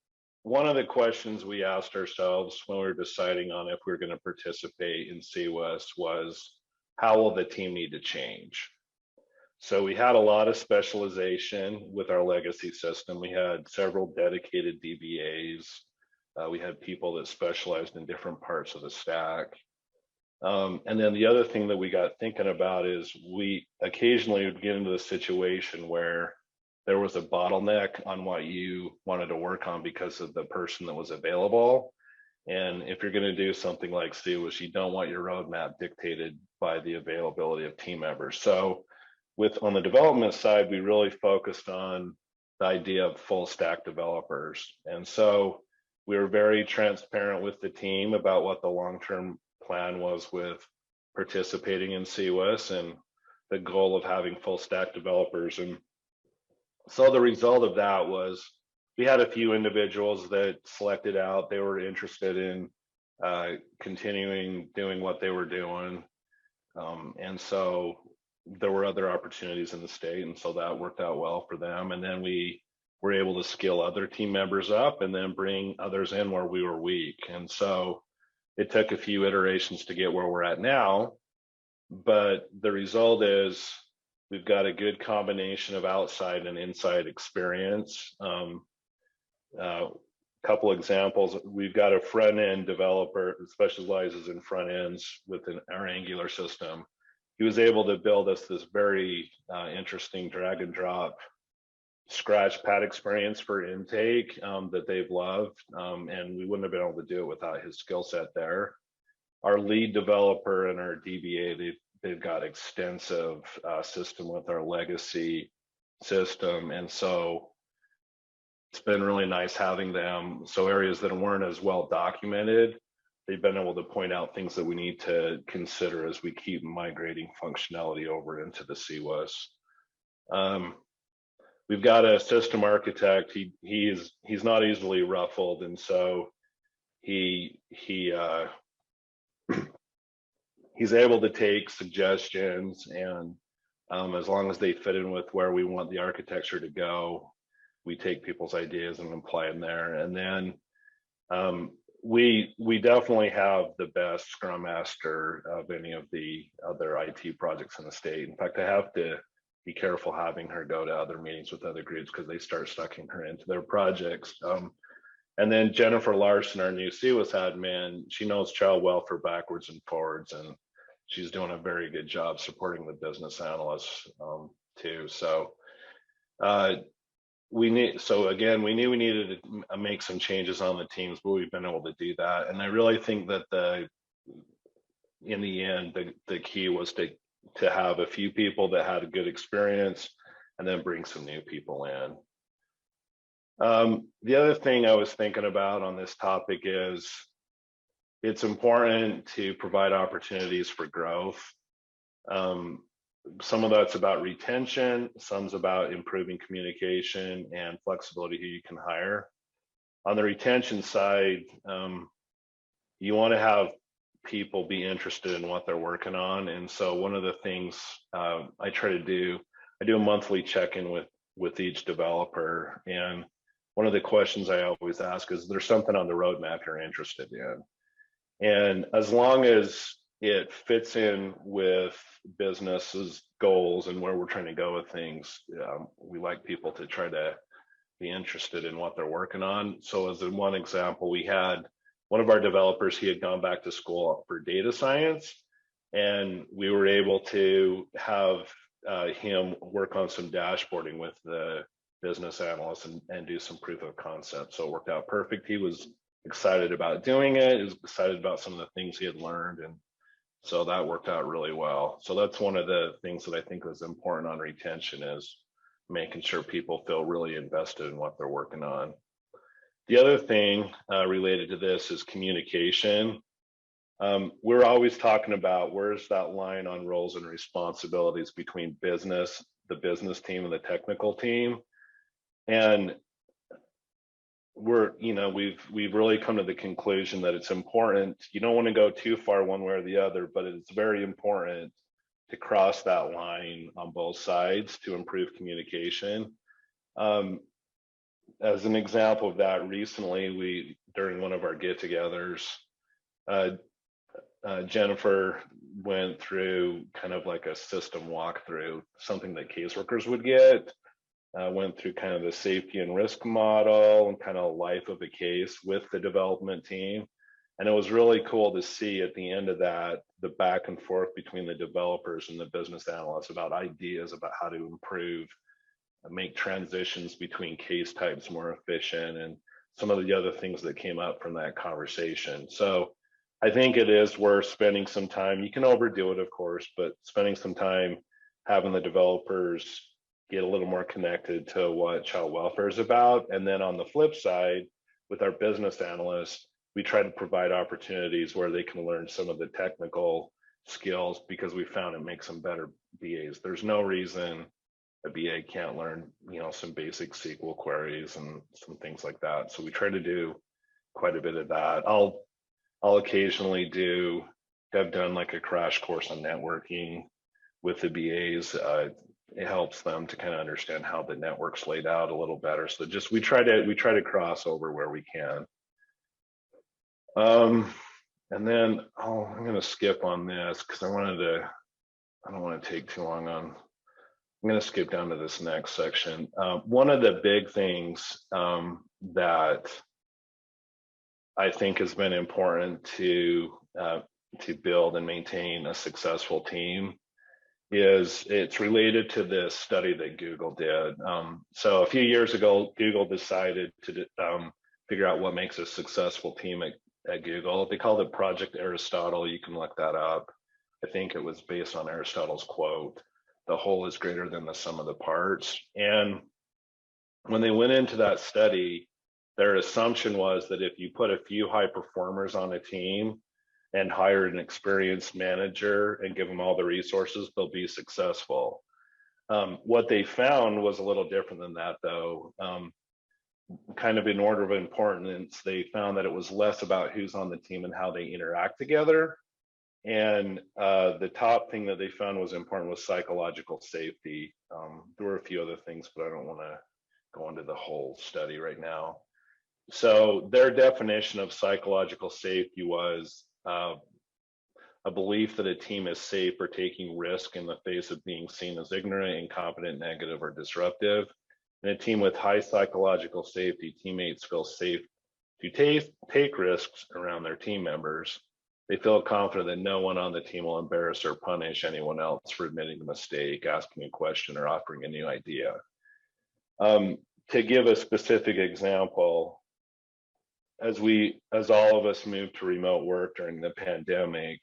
one of the questions we asked ourselves when we were deciding on if we were going to participate in CWIS was, how will the team need to change? So we had a lot of specialization with our legacy system. We had several dedicated DBAs. We had people that specialized in different parts of the stack. And then the other thing that we got thinking about is we occasionally would get into the situation where there was a bottleneck on what you wanted to work on because of the person that was available. And if you're going to do something like CWIS, you don't want your roadmap dictated by the availability of team members. So on the development side, we really focused on the idea of full stack developers. And so we were very transparent with the team about what the long-term plan was with participating in CWIS and the goal of having full stack developers. And so the result of that was we had a few individuals that selected out. They were interested in continuing doing what they were doing. And so there were other opportunities in the state, and so that worked out well for them. And then we were able to skill other team members up and then bring others in where we were weak. And so it took a few iterations to get where we're at now, but the result is we've got a good combination of outside and inside experience. Couple examples, we've got a front-end developer who specializes in front ends within our Angular system. He was able to build us this very interesting drag and drop scratch pad experience for intake that they've loved, and we wouldn't have been able to do it without his skill set there. Our lead developer and our DBA, they've got extensive system with our legacy system, and so it's been really nice having them. So areas that weren't as well documented, they've been able to point out things that we need to consider as we keep migrating functionality over into the CWIS. We've got a system architect. He's not easily ruffled, and so he's able to take suggestions, and as long as they fit in with where we want the architecture to go, we take people's ideas and apply them there. And then we definitely have the best Scrum Master of any of the other IT projects in the state. In fact, I have to be careful having her go to other meetings with other groups because they start sucking her into their projects. And then Jennifer Larson, our new CWIS admin, she knows child welfare backwards and forwards, and she's doing a very good job supporting the business analysts too. So we knew we needed to make some changes on the teams, but we've been able to do that. And I really think that in the end, the key was to have a few people that had a good experience and then bring some new people in. The other thing I was thinking about on this topic is it's important to provide opportunities for growth. Some of that's about retention, some's about improving communication and flexibility who you can hire. On the retention side, you want to have people be interested in what they're working on. And so one of the things I try to do, I do a monthly check-in with each developer. And one of the questions I always ask is there something on the roadmap you're interested in? And as long as it fits in with business's goals and where we're trying to go with things, we like people to try to be interested in what they're working on. So as in one example, we had one of our developers, he had gone back to school for data science, and we were able to have him work on some dashboarding with the business analysts and do some proof of concept. So it worked out perfect. He was excited about doing it. He was excited about some of the things he had learned. And so that worked out really well. So that's one of the things that I think was important on retention, is making sure people feel really invested in what they're working on. The other thing related to this is communication. We're always talking about where's that line on roles and responsibilities between business, the business team, and the technical team. And we've really come to the conclusion that it's important. You don't want to go too far one way or the other, but it's very important to cross that line on both sides to improve communication. As an example of that, recently during one of our get-togethers, Jennifer went through kind of like a system walkthrough, something that caseworkers would get. Went through kind of the safety and risk model and kind of life of a case with the development team. And it was really cool to see at the end of that, the back and forth between the developers and the business analysts about ideas about how to improve, make transitions between case types more efficient, and some of the other things that came up from that conversation. So I think it is worth spending some time. You can overdo it, of course, but spending some time having the developers get a little more connected to what child welfare is about. And then on the flip side, with our business analysts, we try to provide opportunities where they can learn some of the technical skills, because we found it makes them better BAs. There's no reason a BA can't learn, some basic SQL queries and some things like that. So we try to do quite a bit of that. I'll occasionally have done like a crash course on networking with the BAs. It helps them to kind of understand how the network's laid out a little better. So we try to cross over where we can. And then I'm going to skip on this because I don't want to take too long on. I'm going to skip down to this next section. One of the big things that I think has been important to build and maintain a successful team is it's related to this study that Google did. So a few years ago, Google decided to figure out what makes a successful team at Google. They called it Project Aristotle. You can look that up. I think it was based on Aristotle's quote, "The whole is greater than the sum of the parts." And when they went into that study, their assumption was that if you put a few high performers on a team and hire an experienced manager and give them all the resources, they'll be successful. What they found was a little different than that, though. Kind of in order of importance, they found that it was less about who's on the team and how they interact together. And the top thing that they found was important was psychological safety. There were a few other things, but I don't want to go into the whole study right now. So their definition of psychological safety was a belief that a team is safe or taking risk in the face of being seen as ignorant, incompetent, negative, or disruptive. In a team with high psychological safety, teammates feel safe to take risks around their team members. They feel confident that no one on the team will embarrass or punish anyone else for admitting a mistake, asking a question, or offering a new idea. To give a specific example, as all of us moved to remote work during the pandemic,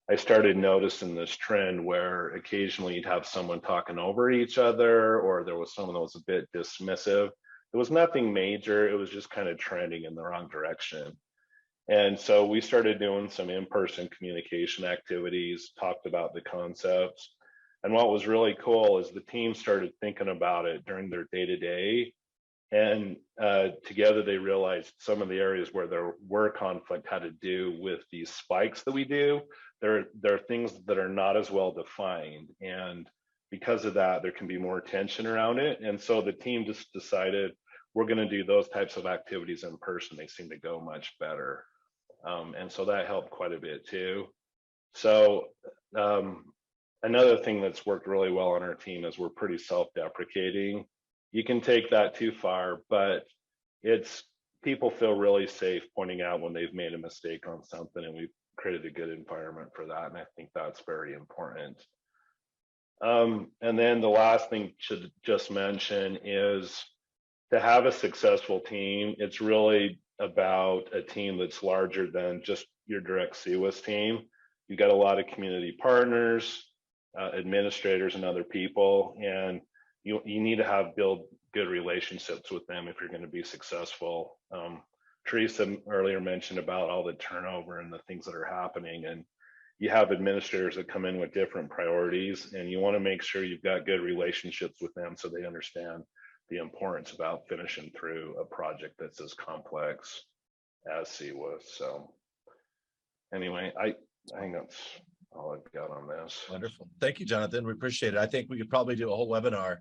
I started noticing this trend where occasionally you'd have someone talking over each other, or there was someone that was a bit dismissive. It was nothing major, it was just kind of trending in the wrong direction. And so we started doing some in-person communication activities, talked about the concepts. And what was really cool is the team started thinking about it during their day-to-day. And together they realized some of the areas where there were conflict had to do with these spikes that we do. There are things that are not as well defined. And because of that, there can be more tension around it. And so the team just decided we're going to do those types of activities in person. They seem to go much better. And so that helped quite a bit too. So another thing that's worked really well on our team is we're pretty self-deprecating. You can take that too far, but people feel really safe pointing out when they've made a mistake on something, and we've created a good environment for that. And I think that's very important. And then the last thing to just mention is to have a successful team, it's really about a team that's larger than just your direct CWIS team. You've got a lot of community partners, administrators, and other people, and you need to build good relationships with them if you're going to be successful. Teresa earlier mentioned about all the turnover and the things that are happening, and you have administrators that come in with different priorities, and you want to make sure you've got good relationships with them so they understand the importance about finishing through a project that's as complex as CWIS. So anyway, I think that's all I've got on this. Wonderful. Thank you, Jonathan. We appreciate it. I think we could probably do a whole webinar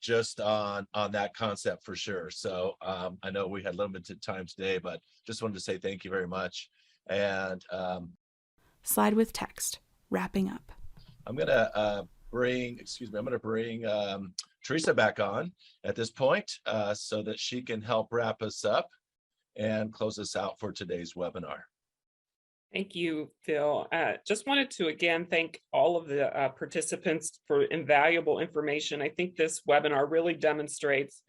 just on that concept for sure. So I know we had limited time today, but just wanted to say thank you very much. And Slide with text, wrapping up. I'm gonna bring Teresa back on at this point so that she can help wrap us up and close us out for today's webinar. Thank you, Phil. Just wanted to again thank all of the participants for invaluable information. I think this webinar really demonstrates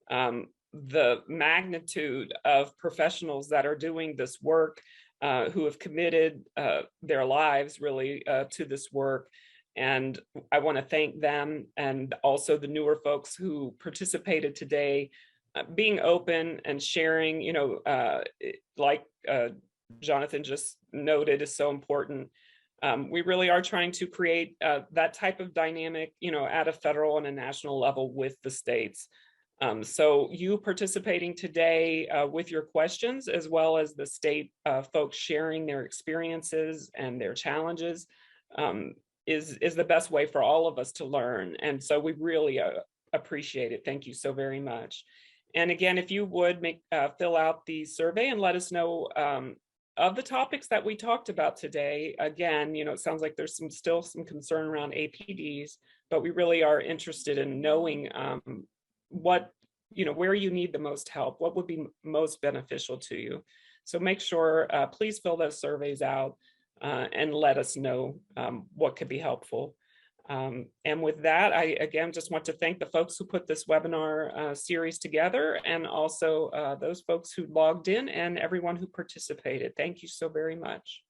the magnitude of professionals that are doing this work, who have committed their lives really to this work. And I want to thank them, and also the newer folks who participated today, being open and sharing, like Jonathan just noted, is so important. We really are trying to create that type of dynamic, at a federal and a national level with the states. So you participating today with your questions, as well as the state folks sharing their experiences and their challenges, is the best way for all of us to learn. And so we really appreciate it. Thank you so very much. And again, if you would fill out the survey and let us know of the topics that we talked about today. Again, it sounds like there's still some concern around APDs, but we really are interested in knowing where you need the most help, what would be most beneficial to you. So make sure, please fill those surveys out and let us know what could be helpful. And with that, I again just want to thank the folks who put this webinar series together, and also those folks who logged in and everyone who participated. Thank you so very much.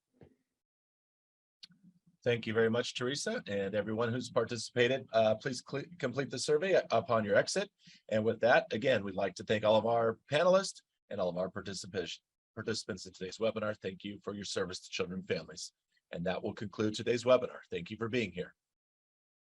Thank you very much, Teresa, and everyone who's participated. Please complete the survey upon your exit. And with that, again, we'd like to thank all of our panelists and all of our participants in today's webinar. Thank you for your service to children and families. And that will conclude today's webinar. Thank you for being here.